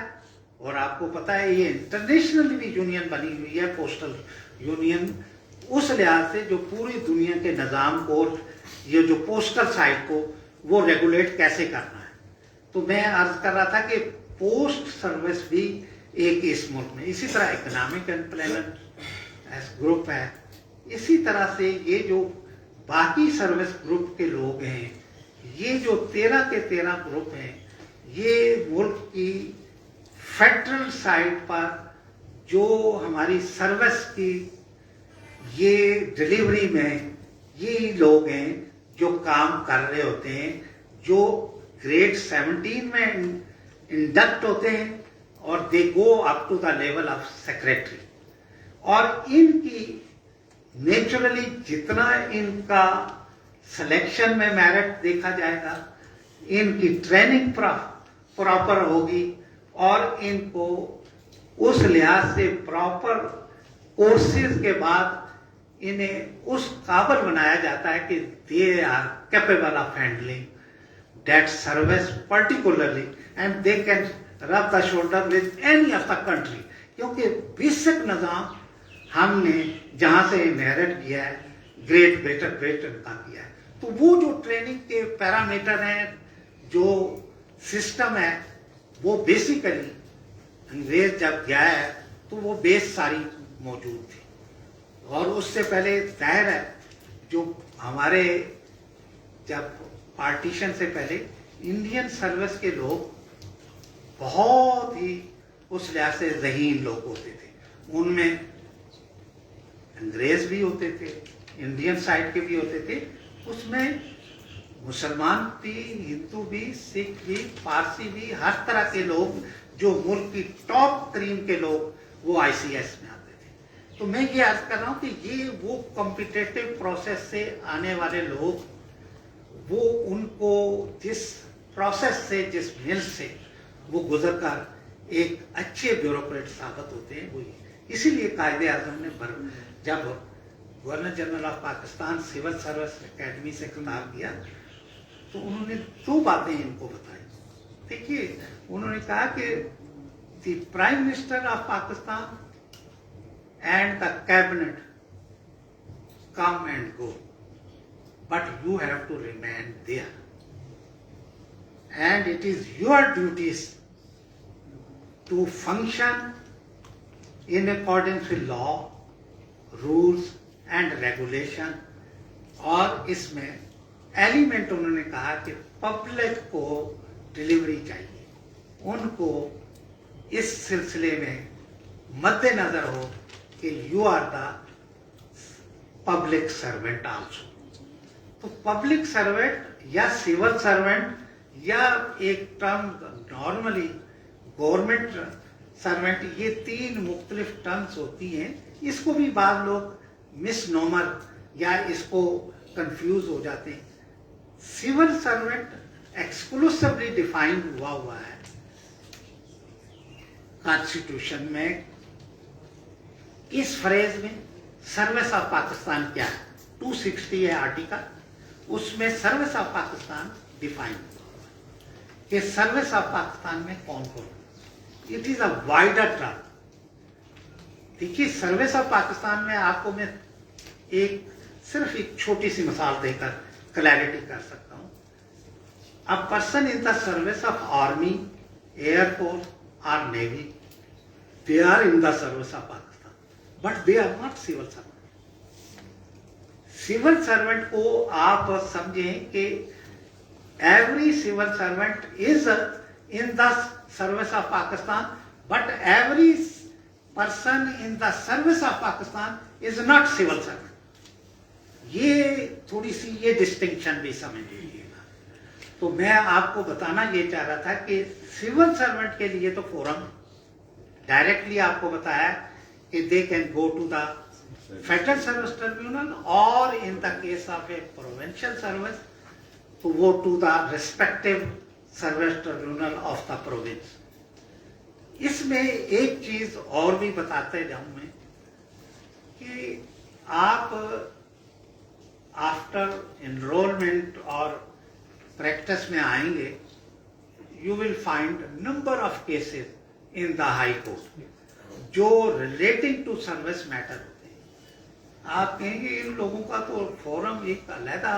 और आपको पता है ये इंटरनेशनल भी यूनियन बनी हुई है, पोस्टल यूनियन, उस लिहाज से जो पूरी दुनिया के निजाम को, ये जो पोस्टल साइड को वो रेगुलेट कैसे करना है। तो मैं अर्ज कर रहा था कि पोस्ट सर्विस भी एक इस मुल्क में, इसी तरह इकोनॉमिक एम्प्लॉयमेंट ग्रुप है। इसी तरह से ये जो बाकी सर्विस ग्रुप के लोग हैं, ये जो 13 के 13 ग्रुप हैं, ये मुल्क की फेडरल साइड पर जो हमारी सर्विस की ये डिलीवरी में ये लोग हैं जो काम कर रहे होते हैं, जो ग्रेड 17 में इंडक्ट होते हैं और they go up to the level of secretary. और इनकी नेचुरली जितना इनका सिलेक्शन में मेरिट देखा जाएगा, इनकी ट्रेनिंग प्रॉपर होगी और इनको उस लिहाज से प्रॉपर कोर्सेज के बाद इन्हें उस काबिल बनाया जाता है कि they are capable of handling that service particularly and they can rub the shoulder with any of the country. क्योंकि बेसिक निजाम हमने जहां से इनहेरिट किया है, ग्रेट ब्रिटेन का किया है, तो वो जो ट्रेनिंग के पैरामीटर हैं, जो सिस्टम है, वो बेसिकली अंग्रेज जब गया है तो वो बेस सारी मौजूद थी। और उससे पहले जाहिर है जो हमारे जब पार्टीशन से पहले इंडियन सर्विस के लोग बहुत ही उस लिहाज से ज़हीन लोग होते थे। उनमें अंग्रेज भी होते थे, इंडियन साइड के भी होते थे, उसमें मुसलमान भी, हिंदू भी, सिख भी, पारसी भी, हर तरह के लोग जो मुल्क की टॉप तरीन के लोग वो आईसीएस में आते थे। तो मैं ये अर्ज कर रहा हूँ कि ये वो कॉम्पिटिटिव प्रोसेस से आने वाले लोग, वो उनको जिस प्रोसेस से, जिस मिल से वो गुजर कर एक अच्छे ब्यूरोक्रेट साबित होते हैं, वो इसीलिए कायदे आज़म ने जब governor general of Pakistan civil service academy से खिताब किया तो उन्होंने 2 बातें इनको बताई। देखिए, उन्होंने कहा कि the prime minister of Pakistan and the cabinet come and go, but you have to remain there and it is your duties to function in accordance with law, rules and regulation. और इसमें एलिमेंट उन्होंने कहा कि public को delivery चाहिए, उनको इस सिलसिले में मद्देनजर हो कि you are the public servant also. तो पब्लिक सर्वेंट या सिविल सर्वेंट या एक टर्म नॉर्मली गवर्नमेंट सर्वेंट, ये तीन मुख्तलिफ टर्म्स होती हैं. इसको भी बाद लोग मिसनोमर या इसको कंफ्यूज हो जाते हैं. सिविल सर्वेंट एक्सक्लूसिवली डिफाइंड हुआ है कॉन्स्टिट्यूशन में. इस फ्रेज में सर्विस ऑफ पाकिस्तान क्या है, 260 है आर्टिकल, उसमें सर्विस ऑफ पाकिस्तान डिफाइन कि सर्विस ऑफ पाकिस्तान में कौन कौन. It is a wider term. देखिए सर्विस ऑफ पाकिस्तान में आपको मैं सिर्फ एक छोटी सी मिसाल देकर क्लैरिटी कर सकता हूं. A person in the service of army, air force और navy, they are in the service of Pakistan, but they are not civil servant. Civil servant को आप समझें कि every civil servant is in the service of Pakistan, but every person in the service of Pakistan is not civil servant. ये थोड़ी सी ये distinction भी समझ लीजिएगा. तो मैं आपको बताना ये चाह रहा था कि सिविल सर्वेंट के लिए तो फोरम डायरेक्टली आपको बताया कि they can go to the federal service tribunal और in the case of a provincial service तो वो to the respective service tribunal of the province. इसमें एक चीज और भी बताते जाऊं मैं कि आप आफ्टर एनरोलमेंट और प्रैक्टिस में आएंगे, you will find number of cases in the high court जो रिलेटिंग टू सर्विस मैटर होते हैं. आप कहेंगे इन लोगों का तो फोरम एक अलहदा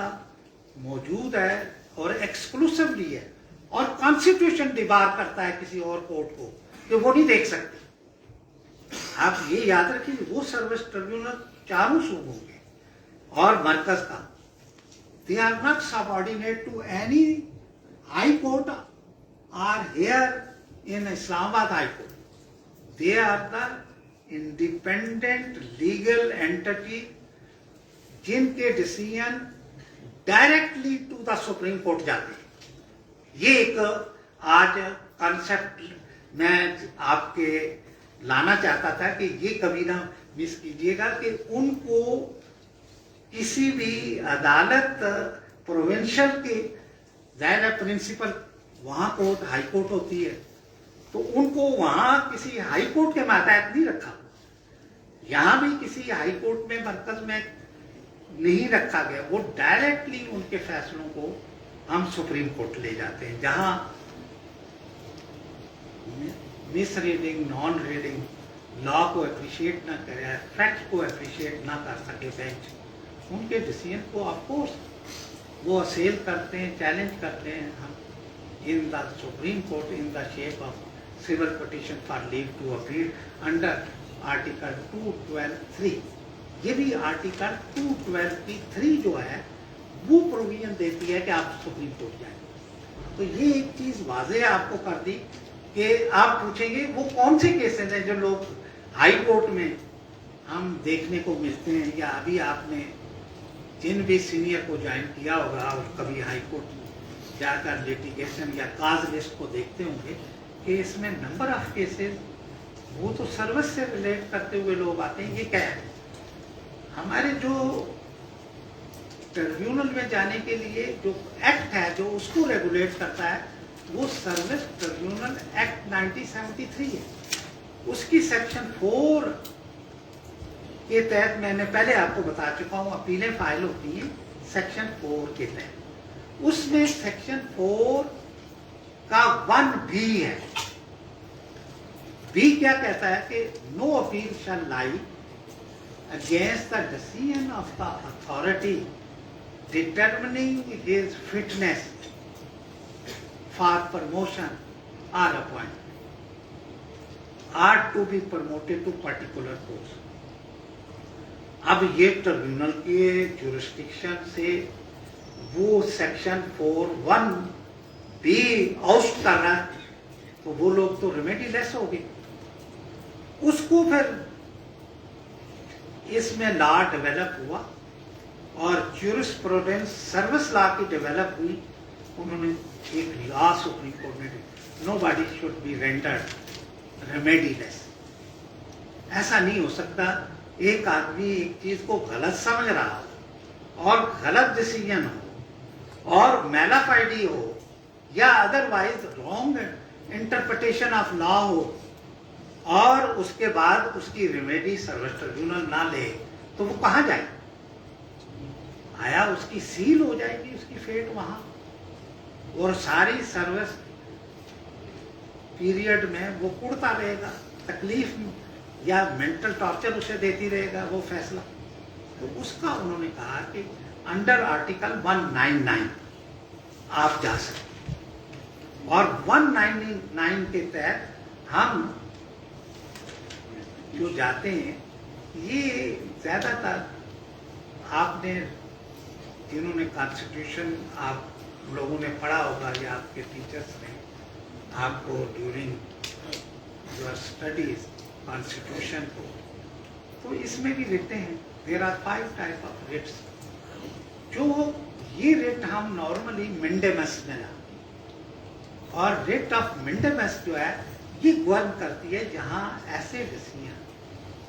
मौजूद है और एक्सक्लूसिवली है और कॉन्स्टिट्यूशन डिबार करता है किसी और कोर्ट को कि वो नहीं देख सकते. आप ये याद रखिए वो सर्विस ट्रिब्यूनल चारों सूबों के और मरकज का, they are not subordinate to any high court or here in Islamabad high court. They are the independent legal entity जिनके decision directly to the supreme court जाते हैं. ये एक आज कॉन्सेप्ट मैं आपके लाना चाहता था कि ये कभी ना मिस कीजिएगा कि उनको किसी भी अदालत प्रोविंशियल के ज़ाहिर प्रिंसिपल वहाँ कोर्ट हाई कोर्ट होती है तो उनको वहाँ किसी हाई कोर्ट के मातहत नहीं रखा. यहाँ भी किसी हाई कोर्ट में मरकज में नहीं रखा गया. वो डायरेक्टली उनके फैसलों को हम सुप्रीम कोर्ट ले जाते हैं जहाँ miss reading, non reading, law को अप्रिशिएट ना करे, फैक्ट को अप्रिशिएट ना कर सके बेंच, उनके डिसीजन को ऑफकोर्स वो असेल करते हैं, चैलेंज करते हैं. हम in the supreme court in the shape of civil petition for leave to appeal under article 212(3). ये भी आर्टिकल 212(3) जो है वो प्रोविजन देती है कि आप सुप्रीम कोर्ट जाएं. तो ये एक चीज वाज़ेह आपको कर दी कि आप पूछेंगे वो कौन से केसेस हैं जो लोग हाई कोर्ट में हम देखने को मिलते हैं, या अभी आपने जिन भी सीनियर को ज्वाइन किया होगा और कभी हाई कोर्ट जाकर लिटिगेशन या काज लिस्ट को देखते होंगे कि इसमें नंबर ऑफ केसेस वो तो सर्विस से रिलेट करते हुए लोग आते हैं. ये क्या है, हमारे जो ट्रिब्यूनल में जाने के लिए जो एक्ट है जो उसको रेगुलेट करता है वो सर्विस ट्रिब्यूनल एक्ट 1973 है. उसकी सेक्शन 4 के तहत मैंने पहले आपको बता चुका हूं अपीलें फाइल होती हैं सेक्शन 4 के तहत. उसमें सेक्शन 4 का 1B है. बी क्या कहता है कि no appeal shall lie against the decision of the authority determining his fitness for promotion और appointment. are to be promoted to particular post. अब ये ट्रिब्यूनल के जुरिस्डिक्शन से वो सेक्शन 4(1) भी आउट कर रहा है, तो वो लोग तो रेमेडी लेस हो गए। उसको फिर इसमें लॉ डेवलप हुआ और ज्यूरिस्प्रूडेंस सर्विस लॉ की डेवलप हुई। उन्होंने एक लॉ सुप्रीम कोर्ट में दी, नोबडी शुड बी रेंडर्ड रेमेडीलेस। ऐसा नहीं हो सकता एक आदमी एक चीज को गलत समझ रहा हो और गलत डिसीजन हो और मैलाफाइडी हो या otherwise wrong interpretation of law हो और उसके बाद उसकी रेमेडी सर्विस ट्रिब्यूनल ना ले, तो वो कहाँ जाए? आया उसकी सील हो जाएगी, उसकी फेट वहां, और सारी सर्विस पीरियड में वो कुड़ता रहेगा, तकलीफ या मेंटल टॉर्चर उसे देती रहेगा वो फैसला। तो उसका उन्होंने कहा कि अंडर आर्टिकल 199 आप जा सकते, और 199 के तहत हम जो जाते हैं, ये ज्यादातर आपने जिन्होंने कॉन्स्टिट्यूशन आप लोगों ने पढ़ा होगा या आपके टीचर्स ने आपको ड्यूरिंग योर स्टडीज कॉन्स्टिट्यूशन को, तो इसमें भी लिखते हैं there are 5 type of writs. जो ये रिट हम नॉर्मली मिंडेमस में लाते हैं, और रिट ऑफ मिंडेमस जो है ये गवर्न करती है जहां ऐसे डिसीजन,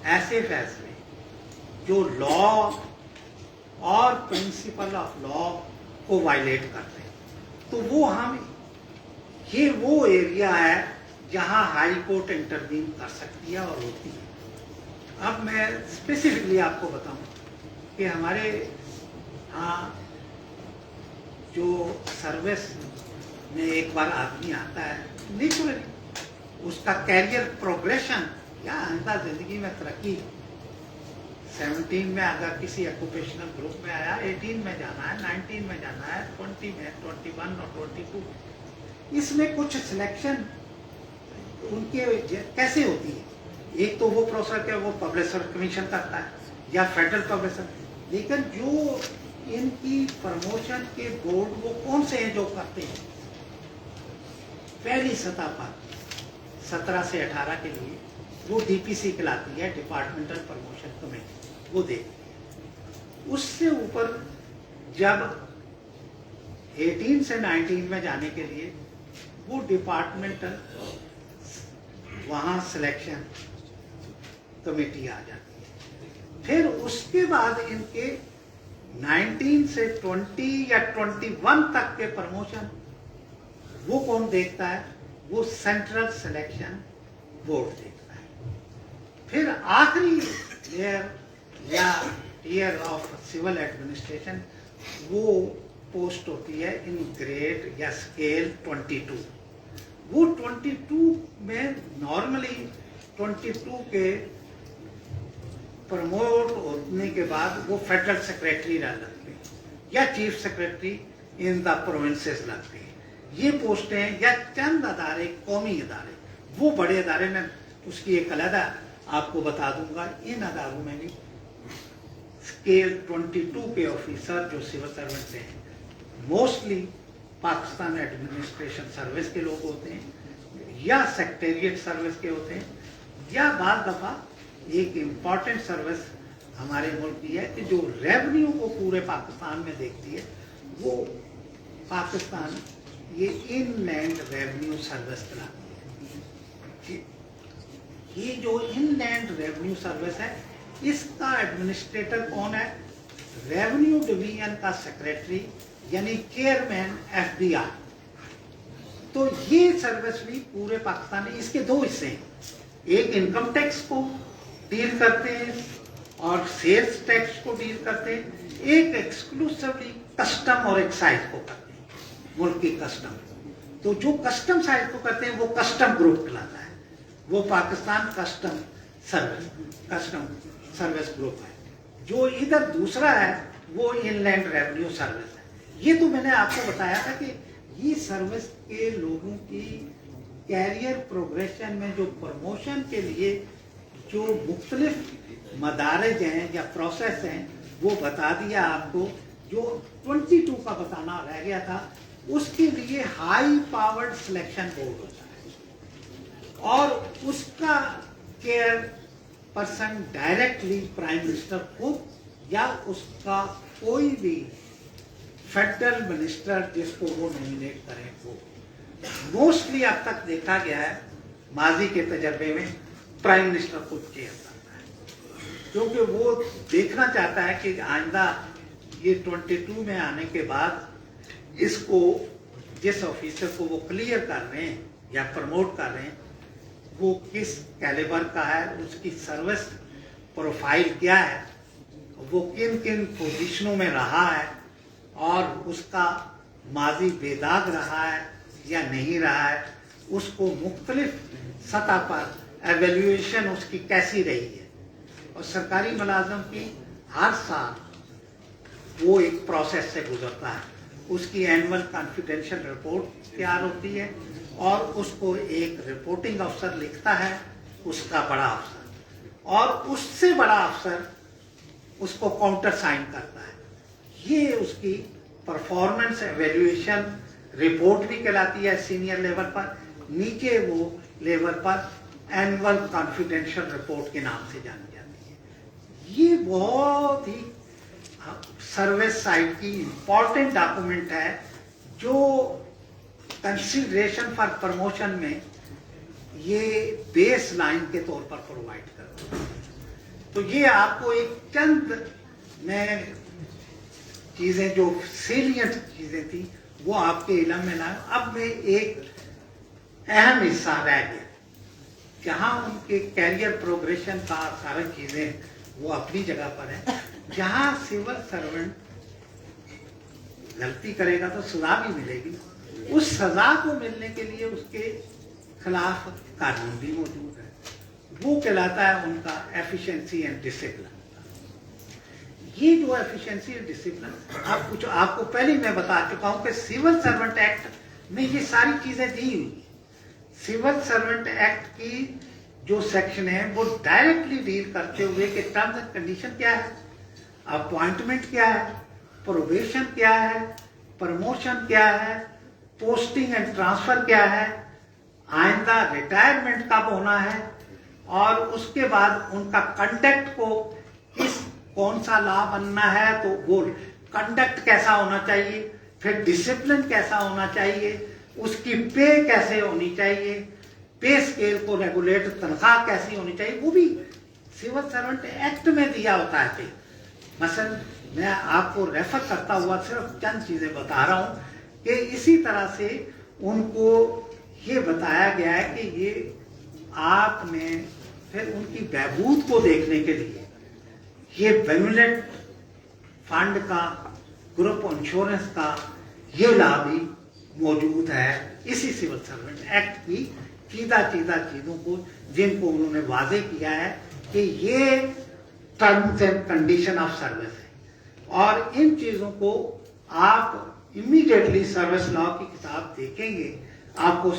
ऐसे फैसले जो लॉ और प्रिंसिपल ऑफ लॉ को वायलेट करते हैं, तो वो हम ये वो एरिया है जहां हाई कोर्ट इंटरवीन कर सकती है और होती है। अब मैं स्पेसिफिकली आपको बताऊं कि हमारे यहाँ जो सर्विस में एक बार आदमी आता है, नेचुरली उसका कैरियर प्रोग्रेशन या अंदर जिंदगी में तरक्की, 17 में अगर किसी ऑक्यूपेशनल ग्रुप में आया, 18 में जाना है, 19 में जाना है, 20 में, 21 और 22, इसमें कुछ सिलेक्शन उनके कैसे होती है। एक तो वो प्रोसेस है वो पब्लिशर कमीशन करता है या फेडरल पब्लिशर, लेकिन जो इनकी प्रमोशन के बोर्ड वो कौन से हैं जो करते हैं? पहली सतह पर 17 से 18 के लिए वो डीपीसी कहलाती है, डिपार्टमेंटल प्रमोशन कमेटी, वो देखती है। उससे ऊपर जब 18 से 19 में जाने के लिए वो डिपार्टमेंटल वहां सिलेक्शन कमेटी आ जाती है। फिर उसके बाद इनके 19 से 20 या 21 तक के प्रमोशन वो कौन देखता है? वो सेंट्रल सिलेक्शन बोर्ड देखता है। फिर आखिरी लेयर या ईयर ऑफ सिविल एडमिनिस्ट्रेशन वो पोस्ट होती है इन ग्रेड या स्केल 22। वो 22 में नॉर्मली 22 के प्रमोट होने के बाद वो फेडरल सेक्रेटरी लगते हैं या chief secretary in the provinces लगते हैं। ये पोस्टें या चंद अदारे, कौमी अदारे, वो बड़े अदारे में उसकी एक अलग आपको बता दूंगा। इन अदारों में भी स्केल 22 के ऑफिसर जो सिविल सर्वेंट हैं, मोस्टली पाकिस्तान एडमिनिस्ट्रेशन सर्विस के लोग होते हैं या सेक्रेटेरिएट सर्विस के होते हैं, या बाद दफा एक इम्पॉर्टेंट सर्विस हमारे मुल्क की है कि जो रेवेन्यू को पूरे पाकिस्तान में देखती है, वो पाकिस्तान ये इनलैंड रेवेन्यू सर्विस कराती है। ये जो इनलैंड रेवेन्यू सर्विस है, इसका एडमिनिस्ट्रेटर कौन है? रेवेन्यू डिवीजन का सेक्रेटरी यानी चेयरमैन FBI। तो ये सर्विस भी पूरे पाकिस्तान में, इसके दो हिस्से हैं, एक इनकम टैक्स को डील करते हैं और सेल्स टैक्स को डील करते हैं, एक एक्सक्लूसिवली कस्टम और एक्साइज को करते हैं, मुल्क की कस्टम। तो जो कस्टम साइड को करते हैं वो कस्टम ग्रुप कहलाता है, वो पाकिस्तान कस्टम सर्विस ग्रुप है। जो इधर दूसरा है वो इनलैंड रेवेन्यू सर्विस है। ये तो मैंने आपको बताया था कि ये सर्विस के लोगों की कैरियर प्रोग्रेशन में जो प्रमोशन के लिए जो मुख्तलिफ मदारज हैं या प्रोसेस हैं वो बता दिया आपको। जो 22 का बताना रह गया था, उसके लिए हाई पावर्ड सिलेक्शन बोर्ड होता है और उसका care person directly prime minister खुद या उसका कोई भी फेडरल मिनिस्टर जिसको वो नॉमिनेट करें वो। मोस्टली अब तक देखा गया है माजी के तजर्बे में प्राइम मिनिस्टर खुद केयर करता है, क्योंकि वो देखना चाहता है कि आइंदा ये 22 में आने के बाद इसको जिस ऑफिसर को वो क्लियर कर रहे हैं या प्रमोट कर रहे हैं वो किस कैलिबर का है, उसकी सर्विस प्रोफाइल क्या है, वो किन किन पोजीशनों में रहा है और उसका माजी बेदाग रहा है या नहीं रहा है, उसको मुख्तलिफ सतह पर एवेल्यूएशन उसकी कैसी रही है। और सरकारी मुलाजम की हर साल वो एक प्रोसेस से गुजरता है, उसकी एनुअल कॉन्फिडेंशियल रिपोर्ट तैयार होती है और उसको एक रिपोर्टिंग अफसर लिखता है, उसका बड़ा अफसर, और उससे बड़ा अफसर उसको काउंटर साइन करता है। ये उसकी परफॉर्मेंस एवेल्यूएशन रिपोर्ट भी कहलाती है सीनियर लेवल पर, नीचे वो लेवल पर एनुअल कॉन्फिडेंशियल रिपोर्ट के नाम से जानी जाती है। ये बहुत ही सर्विस साइड की इंपॉर्टेंट डॉक्यूमेंट है जो कंसीडरेशन फॉर प्रमोशन में ये बेस लाइन के तौर पर प्रोवाइड करता है। तो ये आपको एक चंद मैं चीजें जो सेलियंट चीजें थी वो आपके इल्म में लाए। अब मैं एक अहम हिस्सा रह गया जहां उनके कैरियर प्रोग्रेशन का सारी चीजें वो अपनी जगह पर है, जहां सिविल सर्वेंट गलती करेगा तो सजा भी मिलेगी, उस सजा को मिलने के लिए उसके खिलाफ कानून भी मौजूद है, वो कहलाता है उनका एफिशिएंसी एंड डिसिप्लिन। ये जो एफिशिएंसी एंड डिसिप्लिन आपको पहले मैं बता चुका हूं कि सिविल सर्वेंट एक्ट में ये सारी चीजें दी हुई है। सिविल सर्वेंट एक्ट की जो सेक्शन है वो डायरेक्टली डील करते हुए कि टर्म्स एंड कंडीशन क्या है, अपॉइंटमेंट क्या है, प्रोबेशन क्या है, प्रमोशन क्या है, पोस्टिंग एंड ट्रांसफर क्या है, आइंदा रिटायरमेंट कब होना है, और उसके बाद उनका कंडक्ट को कौन सा लॉ बनना है तो वो कंडक्ट कैसा होना चाहिए, फिर डिसिप्लिन कैसा होना चाहिए, उसकी पे कैसे होनी चाहिए, पे स्केल को रेगुलेट तनख्वाह कैसी होनी चाहिए, वो भी सिविल सर्वेंट एक्ट में दिया होता है पे। मसलन मैं आपको रेफर करता हुआ सिर्फ चंद चीजें बता रहा हूं कि इसी तरह से उनको ये बताया गया है कि ये आपने फिर उनकी बहबूद को देखने के लिए ये बेनिफिट फंड का, ग्रुप इंश्योरेंस का ये लाभ भी मौजूद है इसी सिविल सर्वेंट एक्ट की सीधा चीजों को, जिनको उन्होंने वाजे किया है कि ये terms and condition of service है। और इन चीजों को आप इमीडिएटली सर्विस लॉ की किताब देखेंगे, आपको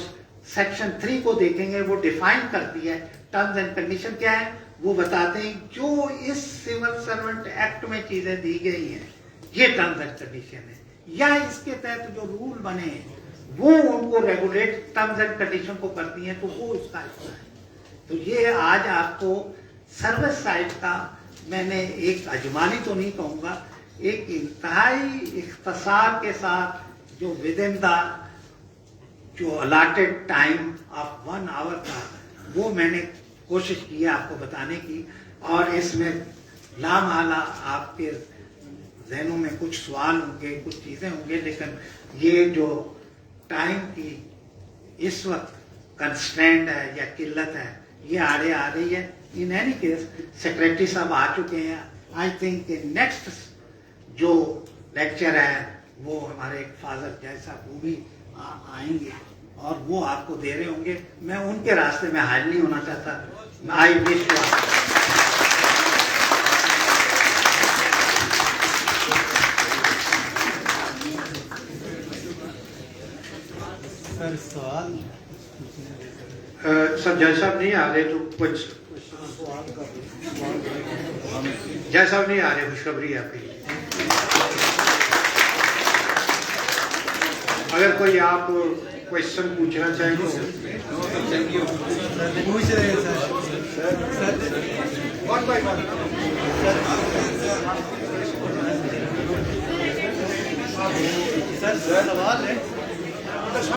सेक्शन 3 को देखेंगे, वो डिफाइन करती है टर्म्स एंड कंडीशन क्या है, वो बताते हैं जो इस सिविल सर्वेंट एक्ट में चीजें दी गई हैं ये टर्म्स एंड कंडीशन है, या इसके तहत जो रूल बने हैं वो उनको रेगुलेट टर्म्स एंड कंडीशन को करती हैं, तो वो उसका हिस्सा है। तो ये आज आपको सर्विस साइड का मैंने एक अजमानी तो नहीं कहूंगा, एक इंतहाई इख्तसार के साथ जो विद इन द जो अलॉटेड टाइम ऑफ 1 आवर था वो मैंने कोशिश की है आपको बताने की। और इसमें लामहला आपके जहनों में कुछ सवाल होंगे, कुछ चीजें होंगे, लेकिन ये जो टाइम की इस वक्त कंस्ट्रेंट है या किल्लत है ये आड़े आ रही है। इन एनी केस सेक्रेटरी साहब आ चुके हैं, आई थिंक नेक्स्ट जो लेक्चर है वो हमारे फादर जैसा वो भी आएंगे और वो आपको दे रहे होंगे। मैं उनके रास्ते में हाजिर नहीं होना चाहता। आई विश सर सवाल سر جج صاحب نہیں آ رہے تو کچھ جج صاحب نہیں آ رہے، خوشخبری ہے آپ کی. اگر کوئی آپ کوشچن پوچھنا چاہیں تو پوچھ رہے ہیں سر. سر سوال ہے